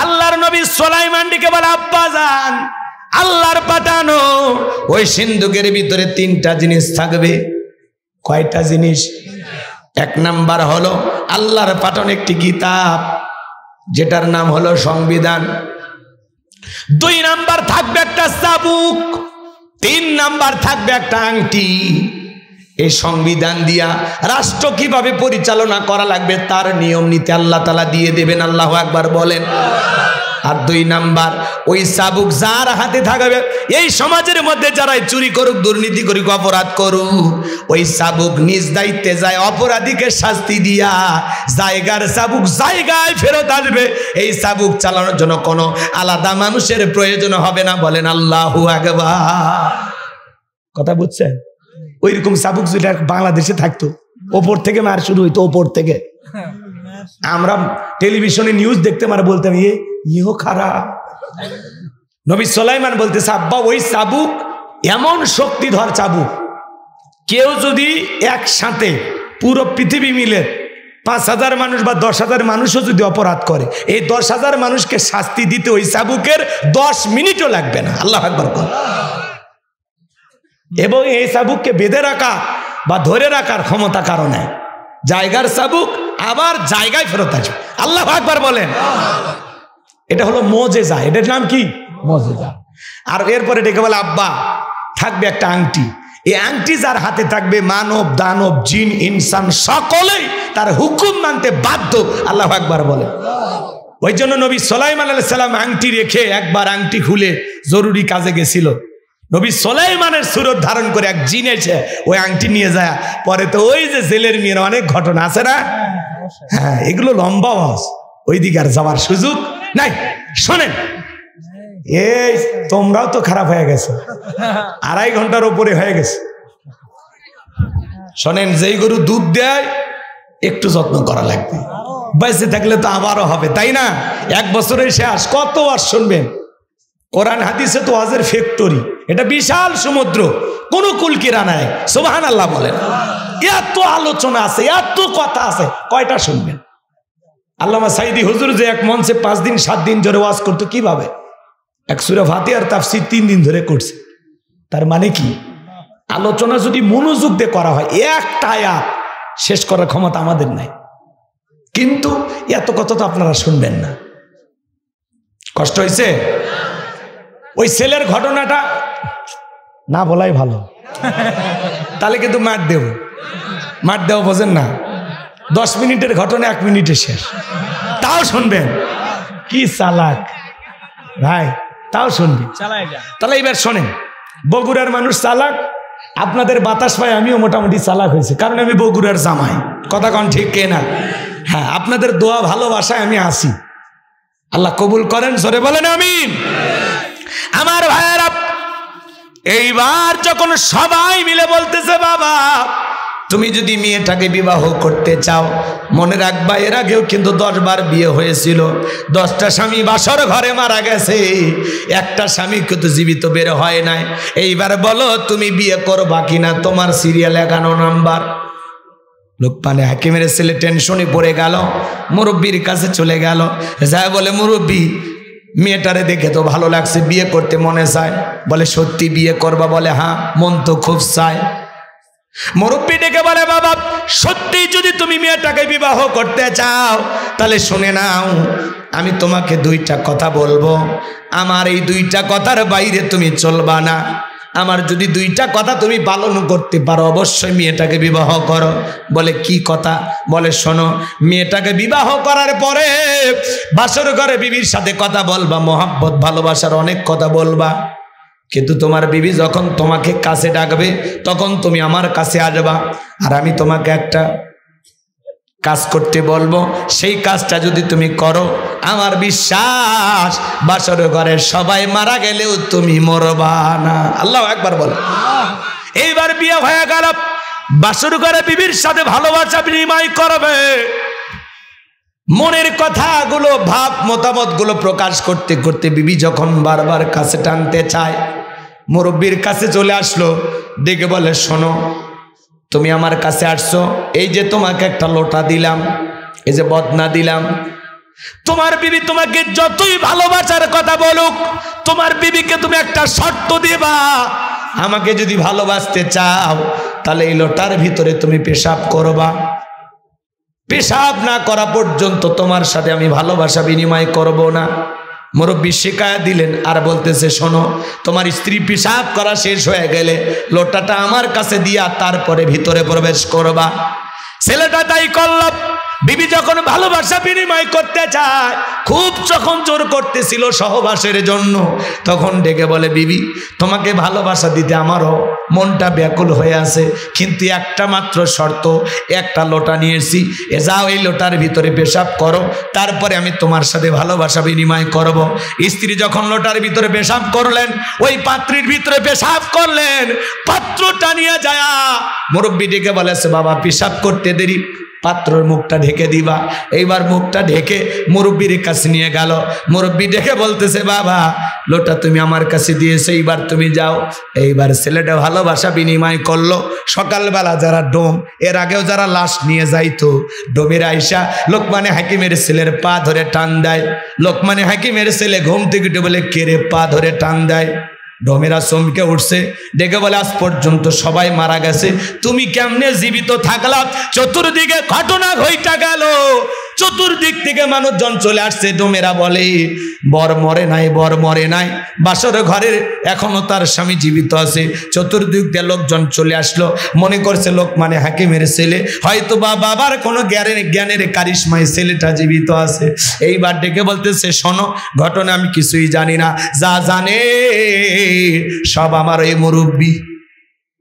আল্লাহর নবী সুলাইমানকে বলে, আব্বা জান, আল্লাহর পাঠানো ওই সিন্ধুকের ভিতরে 3টা জিনিস থাকবে। কয়টা জিনিস? 1 নাম্বার হলো আল্লাহর পাঠানো একটি কিতাব, যেটার নাম হলো সংবিধান। 2 নাম্বার থাকবে একটা চাবুক। 3 নাম্বার থাকবে একটা আংটি। এই সংবিধান দিয়া রাষ্ট্র কিভাবে পরিচালনা করা লাগবে তার নিয়ম নীতি আল্লাহ তাআলা দিয়ে দেবেন। আল্লাহু আকবার বলেন। আর 2 নাম্বার, ওই চাবুক যার হাতে থাকবে, এই সমাজের মধ্যে যারা চুরি করুক, দুর্নীতি করুক, অপরাধ করুক, ওই চাবুক নিজ দায়িত্বে যায় অপরাধীকে শাস্তি দিয়া জায়গার চাবুক জায়গায় ফেরত আসবে। এই চাবুক চালানোর জন্য কোনো আলাদা মানুষের প্রয়োজন হবে না। বলেন আল্লাহু আকবার। কথা বুঝছেন? ওইরকম চাবুক যদি বাংলাদেশে থাকতো, ওপর থেকে মার শুরু হইতো, ওপর থেকে। আমরা টেলিভিশনে নিউজ দেখতে মারা বলতাম, ইহো খারাপ। নবী সুলাইমান বলতেছে, আব্বা ওই চাবুক এমন শক্তিধর চাবুক, কেউ যদি একসাথে পুরো পৃথিবী মিলে 5,000 মানুষ বা 10,000 মানুষও যদি অপরাধ করে, এই 10,000 মানুষকে শাস্তি দিতে ওই চাবুকের 10 মিনিটও লাগবে না। আল্লাহ আকবার বল। এবং এই চাবুককে বেঁধে রাখা বা ধরে রাখার ক্ষমতা কারণে জায়গার চাবুক আবার জায়গায় ফেরত আসবে। আল্লাহ আকবার বলেন। এটা হলো মুজিজা। এটার নাম কি? মুজিজা। আর এরপরে ডেকে বলে আব্বা থাকবে একটা আংটি। এই আংটি যার হাতে থাকবে, মানব দানব জিন ইনসান সকলেই তার হুকুম মানতে বাধ্য। আল্লাহ আকবার বলে। ওই জন্য নবী সুলাইমান আলাইহিস সালাম আংটি রেখে একবার আংটি খুলে জরুরি কাজে গেছিল। নবী সুলাইমানের সুরত ধারণ করে এক জিন এসে ওই আংটি নিয়ে যায়। পরে তো ওই যে জেলের মেয়ের অনেক ঘটনা আছে না? হ্যাঁ, এগুলো লম্বা ওয়াজ, ওই দিকে আর যাওয়ার সুযোগ নাই। শোনেন, এই তোমরাও তো খারাপ হয়ে গেছো, 2.5 ঘন্টার উপরে হয়ে গেছে। শোনেন, যেই গরু দুধ দেয় একটু যত্ন করা লাগবে। বেঁচে থাকলে তো আবারও হবে, তাই না? 1 বছরের শেষ, কত ওয়াজ শুনবেন? কোরআন হাদিসে তো ওয়াজের ফ্যাক্টরি, এটা বিশাল সমুদ্র, কোনো কুলকিরা নাই। সুবহানাল্লাহ বলেন। এত আলোচনা আছে, এত কথা আছে, কয়টা শুনবেন? আল্লামা সাইদি হুজুর যে এক মঞ্চে 5 দিন 7 দিন ধরে ওয়াজ করতো, কিভাবে? এক সূরা ফাতিহার তাফসীর 3 দিন ধরে করছে। তার মানে কি? আলোচনা যদি মনোযোগ দিয়ে করা হয়, একটা আয়াত শেষ করার ক্ষমতা আমাদের নাই। কিন্তু এত কথা তো আপনারা শুনবেন না। কষ্ট হয়েছে? ওই ছেলের ঘটনাটা না বলাই ভালো, তাহলে কিন্তু মার দেব বোঝেন না। 10 মিনিটের ঘটনা 1 মিনিটে শেষ, তাও শুনবেন। কি চালাক ভাই, তাও শুনবি। তাহলে এবার শোনেন, বগুড়ার মানুষ চালাক, আপনাদের বাতাস পায় আমিও মোটামুটি চালাক হয়েছে, কারণ আমি বগুড়ার জামাই। কথা কন ঠিক কে না? হ্যাঁ, আপনাদের দোয়া ভালোবাসায় আমি আসি। আল্লাহ কবুল করেন, জোরে বলেন আমিন। আমার ভাইয়েরা, এইবার যখন সবাই মিলে বলতেছে বাবা তুমি যদি মেয়েটাকে বিবাহ করতে চাও, মনে রাখবা এর আগেও কিন্তু 10 বার বিয়ে হয়েছিল, 10টা স্বামী বাসর ঘরে মারা গেছে, একটা স্বামী কিন্তু জীবিত বের হয় নাই। এইবার বলো তুমি বিয়ে করবা কিনা? তোমার সিরিয়াল 11 নাম্বার। লোকমানে হাকিমের ছেলে টেনশনে পড়ে গেল, মুরব্বীর কাছে চলে গেল, যায় বলে মুরব্বী মেয়েটারে দেখে তো ভালো লাগছে, বিয়ে করতে মনে চায়। বলে সত্যি বিয়ে করবা? বলে হ্যাঁ, মন তো খুব চায়। মুরব্বী ডেকে বলে বাবা সত্যি যদি তুমি মেয়েটাকে বিবাহ করতে চাও তাহলে শুনে নাও, আমি তোমাকে 2টা কথা বলবো, আমার এই 2টা কথার বাইরে তুমি চলবা না। আমার যদি 2টা কথা তুমি পালন করতে পারো অবশ্যই মেয়েটাকে বিবাহ করো। বলে কি কথা? বলে শোনো, মেয়েটাকে বিবাহ করার পরে বাসর ঘরে বিবির সাথে কথা বলবা, মহাব্বত ভালোবাসার অনেক কথা বলবা, কিন্তু তোমার বিবি যখন তোমাকে কাছে ডাকবে তখন তুমি আমার কাছে আসবা, আর আমি তোমাকে একটা কাজ করতে বলবো, সেই কাজটা যদি তুমি করো আমার বিশ্বাস বাসর ঘরের সবাই মারা গেলেও তুমি মরবা না। আল্লাহু আকবার বলো। এইবার বিয়ে হয়ে গেল, বাসর ঘরে বিবির সাথে ভালোবাসা বিনিময় করবে, মনের কথাগুলো ভাব মতামত গুলো প্রকাশ করতে করতে বিবি যখন বারবার কাছে টানতে চায়, মুরব্বীর কাছে চলে আসলো, দেখে বলে শোনো তুমি আমার কাছে আসছো, এই যে তোমাকে একটা লোটা দিলাম, এই যে বদনা দিলাম, তোমার বিবি তোমাকে যতই ভালোবাসার কথা বলুক, তোমার বিবিকে তুমি একটা শর্ত দিবা, আমাকে যদি ভালোবাসতে চাও তাহলে এই লোটার ভিতরে তুমি পেশাব করবা, পেশাব না করা পর্যন্ত তোমার সাথে আমি ভালোবাসা বিনিময় করব না। মুরব্বী শিকায়া দিলেন আর বলতেছে শোনো, তোমার স্ত্রী পেশাব করা শেষ হয়ে গেলে লোটাটা আমার কাছে দিয়া তারপরে ভিতরে প্রবেশ করবা। ছেলেটা তাই করল। বিবি যখন ভালোবাসা বিনিময় করতে চায়, খুব যখন জোর করতেছিল সহবাসের জন্য, তখন ডেকে বলে বিবি তোমাকে ভালোবাসা দিতে আমারও মনটা ব্যাকুল হয়ে আছে, কিন্তু একটা মাত্র শর্ত, একটা লোটা নিয়েছি, এ যাও এই লোটার ভিতরে পেশাব করো, তারপরে আমি তোমার সাথে ভালোবাসা বিনিময় করব। স্ত্রী যখন লোটার ভিতরে পেশাব করলেন, ওই পাত্রীর ভিতরে পেশাব করলেন, পাত্রটা নিয়ে যায় মুরব্বী ডেকে বলেছে বাবা পেশাব করতে দেরি পাত্রর মুখটা ঢেকে দিবা। এইবার মুখটা ঢেকে মুরব্বির কাছে নিয়ে গেল। মুরব্বি ডেকে বলতেছে, বাবা লোটা তুমি আমার কাছে দিয়েছো, এইবার তুমি যাও। এইবার ছেলেটা ভালোবাসা বিনিময় করলো। সকালবেলা যারা ডোম, এর আগেও যারা লাশ নিয়ে যাইতো, ডোমের আইসা লোকমানে হাকিমের ছেলের পা ধরে টান দেয়। লোকমানে হাকিমের ছেলে ঘুম থেকে উঠে বলে, কেড়ে পা ধরে টান দেয়। ডোমেরা চমকে উঠছে, ডেকে বলে, আজ পর্যন্ত সবাই মারা গেছে, তুমি কেমনে জীবিত থাকলা? চতুর্দিকে ঘটনা ঘইটা গেল, চতুর্দিক থেকে মানুষজন চলে আসছে। ডোমেরা বলে, বর মরে নাই, বর মরে নাই, বাসর ঘরের এখনো তার স্বামী জীবিত আছে। চতুর্দিক দিয়ে লোকজন চলে আসলো, মনে করছে লোকমানে হাকিমের ছেলে, হয়তো বা বাবার কোনো জ্ঞানের কারিশমায় ছেলেটা জীবিত আছে। এইবার ডেকে বলতেছে, শোনো, ঘটনা আমি কিছুই জানি না, যা জানে সব আমার ওই মুরব্বি।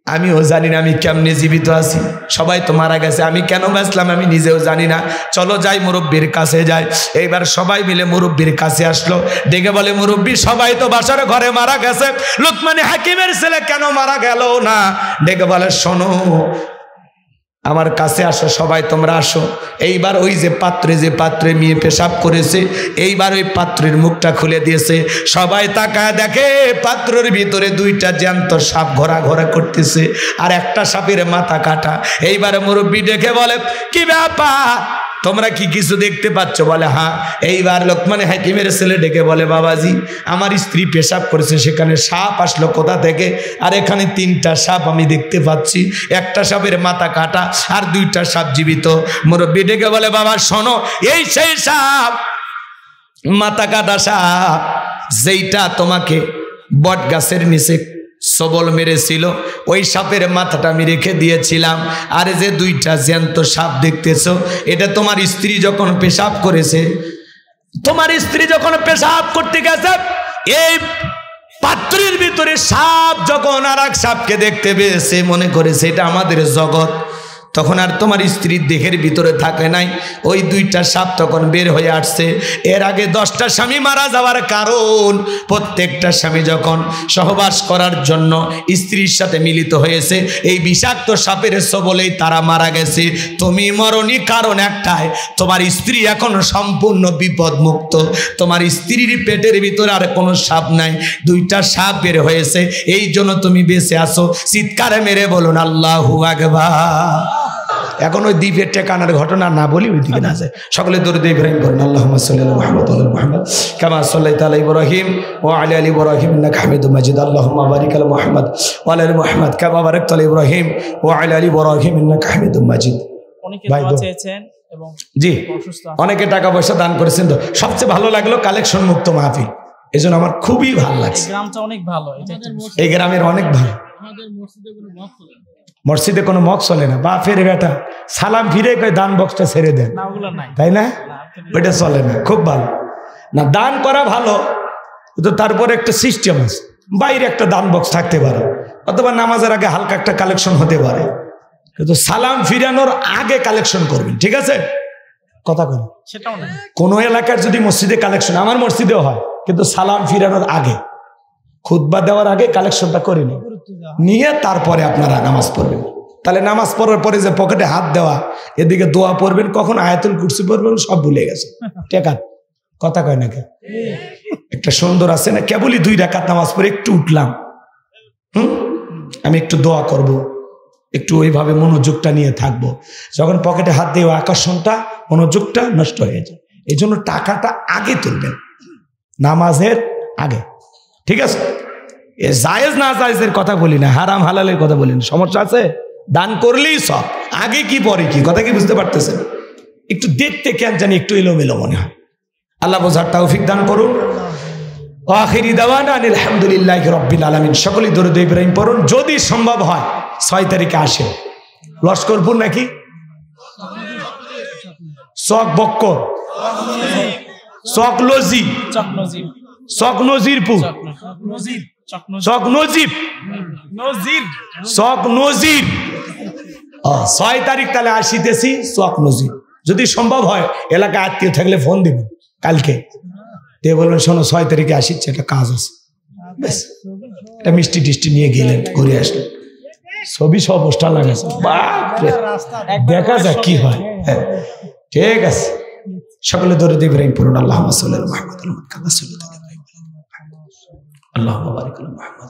আমিও জানি না আমি কেমনে জীবিত আছি, সবাই তো মারা গেছে, আমি কেন বাঁচলাম আমি নিজেও জানি না। চলো যাই, মুরব্বির কাছে যাই। এইবার সবাই মিলে মুরব্বির কাছে আসলো, ডেকে বলে, মুরব্বি সবাই তো বাসার ঘরে মারা গেছে, লোকমানে হাকিমের ছেলে কেন মারা গেল না? ডেকে বলে, শোনো, আমার কাছে আসো, সবাই তোমরা আসো। এইবার ওই যে পাত্রে মেয়ে পেশাব করেছে, এইবার ওই পাত্রের মুখটা খুলে দিয়েছে। সবাই তাকায় দেখে পাত্রের ভিতরে দুইটা জ্যান্ত সাপ ঘোরা করতেছে, আর একটা সাপের মাথা কাটা। এইবার মুরব্বি ডেকে বলে, কি ব্যাপার, তোমরা কি কিছু দেখতে পাচ্ছ? বলে, হ্যাঁ। এইবার লোকমানে হাকিমের ছেলে ডেকে বলে, বাবাজি আমার স্ত্রী পেশাব করেছে, সেখানে সাপ আসলো কোথা থেকে? আর এখানে 3টা সাপ আমি দেখতে পাচ্ছি, একটা সাপের মাথা কাটা আর 2টা সাপ জীবিত। মুরব্বি ডেকে বলে, বাবা শোনো, এই সেই সাপ, মাথা কাটা সাপ, যেইটা তোমাকে বট গাছের নিচে সবল মেরেছিল, ওই সাপের মাথাটা আমি রেখে দিয়েছিলাম। আর যে 2টা জ্যান্ত সাপ দেখতেছো, এটা তোমার স্ত্রী যখন পেশাব করেছে, তোমার স্ত্রী যখন পেশাব করতে গেছে, এই পাত্রের ভিতরে সাপ যখন আর এক সাপকে দেখতে পেয়েছে, মনে করেছে এটা আমাদের জগৎ, তখন আর তোমার স্ত্রীর দেহের ভিতরে থাকে নাই, ওই 2টা সাপ তখন বের হয়ে আসছে। এর আগে 10টা স্বামী মারা যাওয়ার কারণ, প্রত্যেকটা স্বামী যখন সহবাস করার জন্য স্ত্রীর সাথে মিলিত হয়েছে, এই বিষাক্ত সাপের সবলেই তারা মারা গেছে। তুমি মরণী কারণ একটাই, তোমার স্ত্রী এখন সম্পূর্ণ বিপদমুক্ত, তোমার স্ত্রীর পেটের ভিতরে আর কোনো সাপ নাই, 2টা সাপ বের হয়েছে, এই জন্য তুমি বেঁচে আছো। চিৎকারে মেরে বলুন আল্লাহু আকবার। এখন ওই দ্বীপের টেকানার ঘটনা না বলি, ওই দিকে না যায়। সকলে দরুদ ইব্রাহিম পড়ুন, আল্লাহুম্মা সাল্লি আলা মুহাম্মদ ওয়া আলা মুহাম্মদ কামা সাল্লাইতা আলা ইব্রাহিম ওয়া আলা আলি ইব্রাহিম ইন্নাকা হামিদুম মাজিদ। আল্লাহুম্মা বারিক আলা মুহাম্মদ ওয়া আলা আলি মুহাম্মদ কামা বারাকতা আলা ইব্রাহিম ওয়া আলা আলি ইব্রাহিম ইন্নাকা হামিদুম মাজিদ। অনেকে দোয়া চেয়েছেন এবং জি অনেকে টাকা পয়সা দান করেছেন। তো সবচেয়ে ভালো লাগলো কালেকশন মুক্ত মাহফিল, এজন্য আমার খুবই ভালো লাগছে। গ্রামটা অনেক ভালো, এই গ্রামের অনেক ভালো। মসজিদে কোনো মগ চলে না, বা ফের বেটা সালাম ফিরে কই দান বক্সটা ছেড়ে দেন, তাই না? ওইটা চলে না, খুব ভালো না। দান করা ভালো, তো তারপরে একটা সিস্টেম আছে, বাইরে একটা দান বক্স থাকতে পারে, অথবা নামাজের আগে হালকা একটা কালেকশন হতে পারে, কিন্তু সালাম ফিরানোর আগে কালেকশন করবেন, ঠিক আছে? কথা বলেন, সেটাও না। কোনো এলাকার যদি মসজিদে কালেকশন, আমার মসজিদেও হয়, কিন্তু সালাম ফিরানোর আগে, খুতবা দেওয়ার আগে কালেকশনটা করে নিয়ে তারপরে আপনারা নামাজ পড়বেন। তাহলে নামাজ পড়ার পরে যে পকেটে হাত দেওয়া, এদিকে দোয়া পড়বেন, কখন আয়াতুল কুরসি পড়বেন সব ভুলে গেছে। টেকা কথা কয় না কে? একটা সুন্দর আছে না, কেবলই 2 রাকাত নামাজ পড়ে একটু উঠলাম, আমি একটু দোয়া করব, একটু ওইভাবে মনোযোগটা নিয়ে থাকবো। যখন পকেটে হাত দিয়ে আকর্ষণটা, মনোযোগটা নষ্ট হয়ে যায়। এই জন্য টাকাটা আগে তুলবেন, নামাজের আগে, ঠিক আছে? এ জায়েজ না জায়েজের কথা বলি না, হারাম হালালের কথা বলি না, সমস্যা আছে? দান করলেই সব, আগে কি পরে কি, কথা কি বুঝতে পারতেছেন? একটু দেখতে কেন জানি একটু এলোমেলো মনে হয়। আল্লাহ বোঝার তৌফিক দান করুন। আখিরি দাওয়ানা আলহামদুলিল্লাহি রাব্বিল আলামিন। সকলেই দরুদ ইব্রাহিম পড়ুন, যদি সম্ভব হয় 6 তারিখে আসেন। লস্করপুর নাকি চক বক্কর, চক লজি, চক নজিরপুর, চক নজিব, চক নজির। 6 তারিখ তাহলে আসিতেছি চক নজির। যদি সম্ভব হয় এলাকায় আত্মীয় থাকলে ফোন দিবেন কালকে, দিয়ে বলবেন শোনো 6 তারিখে আসিচ্ছে, একটা কাজ আছে, বেশ একটা মিষ্টি টিষ্টি নিয়ে গেলেন, ঘুরে আসলেন। ছবি সব পোস্টার লাগাইছে, দেখা যাক কি হয়। ঠিক আছে, সকলে দরুদ ইব্রাহিম পড়ুন। আল্লাহুম্মা সাল্লি আলা মুহাম্মাদ ওয়া আলা কামা সাল্লাইতা আলা ইব্রাহিম, আল্লাহুম্মা বারিক আলা মুহাম্মাদ,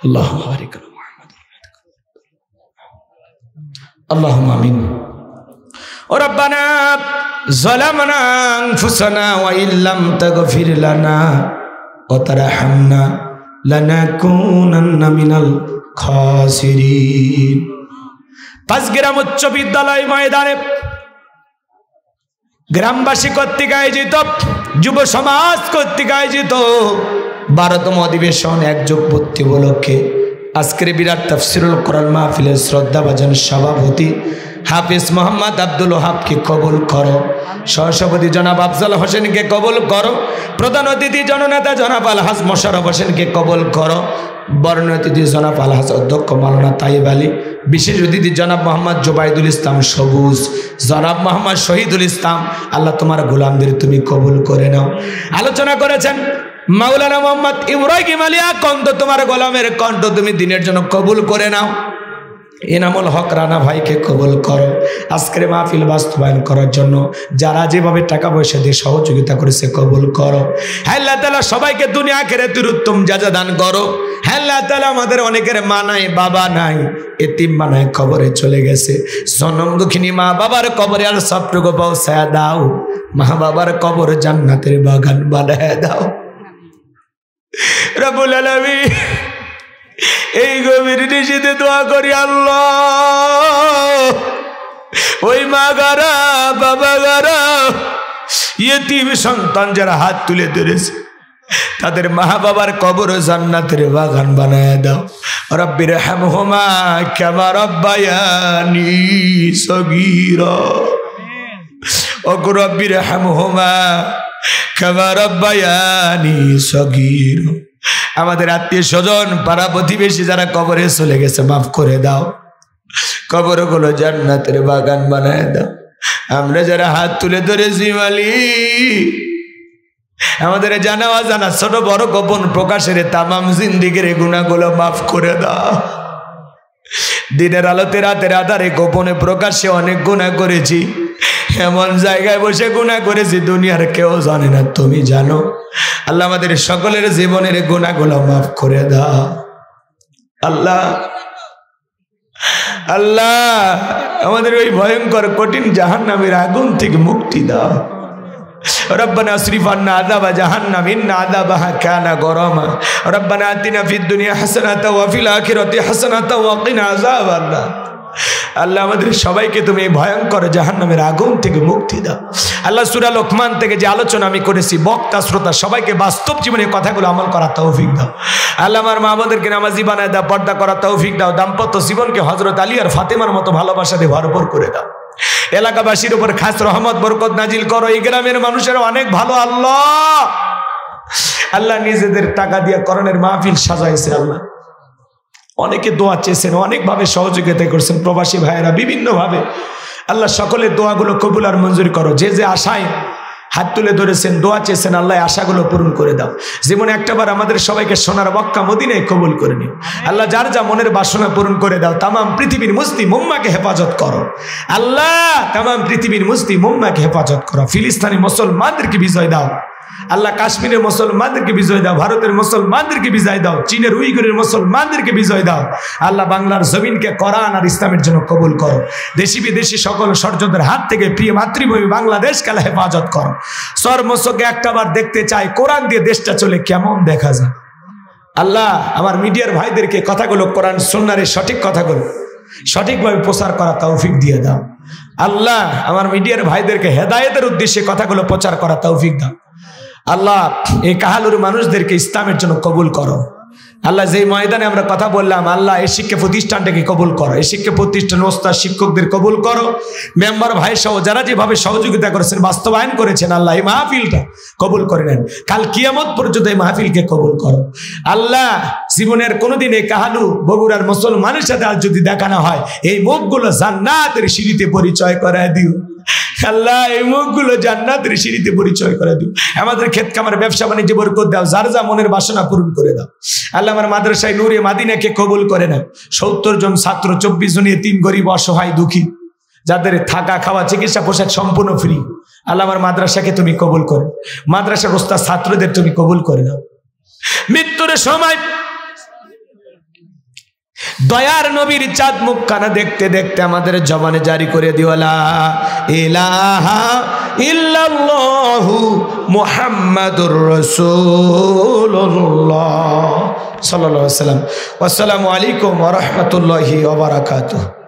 আল্লাহুম্মা বারিক আলা মুহাম্মাদ, আল্লাহুম্মা আমিন। ও রব্বানা যালামনা আনফুসানা ওয়া ইল্লাম তাগফির লানা ওয়া তারহামনা লানাকুনান্না মিনাল খাসিরিন। 5 গ্রাম উচ্চ বিদ্যালয় ময়দানে গ্রামবাসী কর্তৃক আয়োজিত, যুব সমাজ কর্তৃক আয়োজিত 12তম অধিবেশন এক যুগ পূর্তি উপলক্ষে আজকের বিরাট তাফসিরুল কোরআন মাহফিলের শ্রদ্ধাভাজন সভাপতি হাফিজ মোহাম্মদ আব্দুল ওহাবকে কবুল করো, সহসভাপতি জনাব আফজাল হোসেনকে কবুল করো, প্রধান অতিথি জননেতা জনাব আলহাজ মোশাররফ হোসেনকে কবুল করো, বরণ অতিথি জনাব আলহাজ অধ্যক্ষ মাওলানা তাইব আলী, বিশেষ অতিথি জনাব মোহাম্মদ জুবাইদুল ইসলাম সবুজ, জনাব মোহাম্মদ শহীদুল ইসলাম। আল্লাহ তোমার গোলামদের তুমি কবুল করে নাও। আলোচনা করেছেন মাওলানা মোহাম্মদ ইব্রাহিম আলিয়া কণ্ঠ, তোমার গোলামের কণ্ঠ তুমি দিনের জন্য কবুল করে নাও। এনামুল হক রানা ভাইকে কবুল করো। আজকের মাহফিল বাস্তবায়ন করার জন্য যারা যেভাবে টাকা পয়সা দিয়ে সহযোগিতা করেছে কবুল করো। হ্যাঁ আল্লাহ তাআলা সবাইকে দুনিয়া আখিরাতের উত্তম জাযা দান করো। হ্যাঁ আল্লাহ তাআলা আমাদের অনেকের মা নাই, বাবা নাই, এতিম বানায় কবরে চলে গেছে। জনম দুঃখিনী মা বাবার কবরে আর সবটুকু পৌঁছায় দাও। মা বাবার কবর জান্নাতের বাগান বানায় দাও রব্বুল আলামিন। এই গভীর নিশীথে দোয়া করি আল্লাহ, ওই মা গারা বাবা গারা ইয়েতিম সন্তান যারা হাত তুলে ধরেছে তাদের মা বাবার কবর জান্নাতের বাগান বানায় দাও। রব্বির হামহুমা কামা রাব্বায়ানি সগীরা, ওগো রব্বির হামহুমা কামা রাব্বায়ানি সগীরা। আমাদের আত্মীয় স্বজন পাড়া প্রতিবেশী যারা কবরে চলে গেছে মাফ করে দাও, কবরগুলো জান্নাতের বাগান বানায় দাও। আমরা যারা হাত তুলে ধরেছি মালিক, আমাদের জানা অজানা ছোট বড় গোপন প্রকাশের তামাম জিন্দিগির গুনাহগুলো মাফ করে দাও। দিনের আলোতে রাতের আধারে গোপনে প্রকাশ্যে অনেক গুনাহ করেছি, এমন জায়গায় বসে গুনাহ করেছি দুনিয়ার কেউ জানে না, তুমি জানো। আল্লাহ আমাদের সকলের জীবনের গুনাহগুলো মাফ করে দাও। আল্লাহ আল্লাহ আমাদের ওই ভয়ঙ্কর কঠিন জাহান্নামের আগুন থেকে মুক্তি দাও। রব্বানা আসরিফ আন্না আযাবা জাহান্নাম ইন্না আযাবাহা কানা গরামা। রব্বানা আতিনা ফিদ দুনিয়া হাসানাতাও ওয়া ফিল আখিরাতি হাসানাতাও ওয়া কিনা আযাবান্নার। আল্লাহ আমাদের সবাইকে তুমি এই ভয়ঙ্কর জাহান্নামের আগুন থেকে মুক্তি দাও। আল্লাহ সূরা লোকমান থেকে যে আলোচনা আমি করেছি, বক্তা শ্রোতা সবাইকে বাস্তব জীবনে কথাগুলো আমল করার তৌফিক দাও। আল্লাহ আমার মা বোনদেরকে নামাজি বানায় দাও, পর্দা করার তৌফিক দাও। দাম্পত্য জীবনকে হযরত আলী আর ফাতেমার মতো ভালোবাসা দিয়ে ভরপুর করে দাও। এলাকাবাসীর উপর খাস রহমত বরকত নাজিল করো। এই গ্রামের মানুষেরা অনেক ভালো আল্লাহ। আল্লাহ নিজেদের টাকা দিয়ে করণের মাহফিল সাজাইছে। আল্লাহ অনেকে দোয়া চেয়েছেন, অনেকভাবে সহযোগিতা করছেন প্রবাসী ভাইয়েরা বিভিন্নভাবে। আল্লাহ সকলের দোয়াগুলো কবুল আর মঞ্জুর করো। যে যে আশায় হাত তুলে ধরেছেন, দোয়া চেয়েছেন, আল্লাহ আশাগুলো পূরণ করে দাও। জীবনে একটাবার আমাদের সবাইকে সোনার মক্কা মদিনায় কবুল করে নিও। আল্লাহ যার যা মনের বাসনা পূরণ করে দাও। তামাম পৃথিবীর মুসলিম উম্মাহকে হেফাজত করো আল্লাহ, তামাম পৃথিবীর মুসলিম উম্মাহকে হেফাজত করো। ফিলিস্তিনি মুসলমানদেরকে বিজয় দাও আল্লাহ, কাশ্মীরের মুসলমানদেরকে বিজয় দাও, ভারতের মুসলমানদেরকে বিজয় দাও, চীনের উইগুরের মুসলমানদেরকে বিজয় দাও। আল্লাহ বাংলার জমিনকে কোরআন আর ইসলামের জন্য কবুল করো। দেশি বিদেশি সকল ষড়যন্ত্রের হাত থেকে প্রিয় মাতৃভূমি বাংলাদেশকে আল্লাহ হেফাজত করো। সর্বসকে একটাবার দেখতে চাই কোরআন দিয়ে দেশটা চলে কেমন দেখা যায়। আল্লাহ আমার মিডিয়ার ভাইদেরকে কথাগুলো কোরআন সুন্নাহর সঠিক কথাগুলো সঠিকভাবে প্রচার করা তৌফিক দিয়ে দাও। আল্লাহ আমার মিডিয়ার ভাইদেরকে হেদায়েতের উদ্দেশ্যে কথাগুলো প্রচার করা তৌফিক দাও। আল্লাহ এই কাহালুর মানুষদেরকে ইসলামের জন্য কবুল করো। আল্লাহ যেই ময়দানে আমরা কথা বললাম, আল্লাহ এই শিক্ষা প্রতিষ্ঠানটাকে কবুল করো। এই শিক্ষা প্রতিষ্ঠানের ওস্তাদ শিক্ষকদের কবুল করো। মেম্বার ভাই সহ যারা যেভাবে সহযোগিতা করেছেন, বাস্তবায়ন করেছেন, আল্লাহ এই মাহফিলটা কবুল করে নেন। কাল কিয়ামত পর্যন্ত এই মাহফিলকে কবুল করো। আল্লাহ জীবনের কোনোদিন এই কাহালু বগুড়ার মুসলমানের সাথে আজ যদি দেখা না হয়, এই মুখগুলো জান্নাতের সিঁড়িতে পরিচয় করায় দিও। আল্লাহ এই মুখগুলো জান্নাতের সিঁড়িতে পরিচয় করে দিও। আমাদের ক্ষেত খামার ব্যবসা বাণিজ্য বরকত দাও, যার যা মনের বাসনা পূরণ করে দাও। আল্লাহ আমার মাদ্রাসায় নূরে মাদিনাকে কবুল করে নাও। 70 জন ছাত্র, 24 জন এতিম গরিব অসহায় দুঃখী, যাদের থাকা খাওয়া চিকিৎসা পোশাক সম্পূর্ণ ফ্রি। আল্লাহ আমার মাদ্রাসাকে তুমি কবুল করে, মাদ্রাসার ওস্তাদ ছাত্রদের তুমি কবুল করে নাও। মৃত্যুর সময় দয়ার নবীর চাঁদ মুখ কানা দেখতে দেখতে আমাদের জবানে জারি করে দিও লা ইলাহা ইল্লাল্লাহু মুহাম্মাদুর রাসূলুল্লাহ সাল্লাল্লাহু আলাইহি ওয়াসাল্লাম। আসসালামু আলাইকুম ওয়া রাহমাতুল্লাহি ওয়া বারাকাতুহু।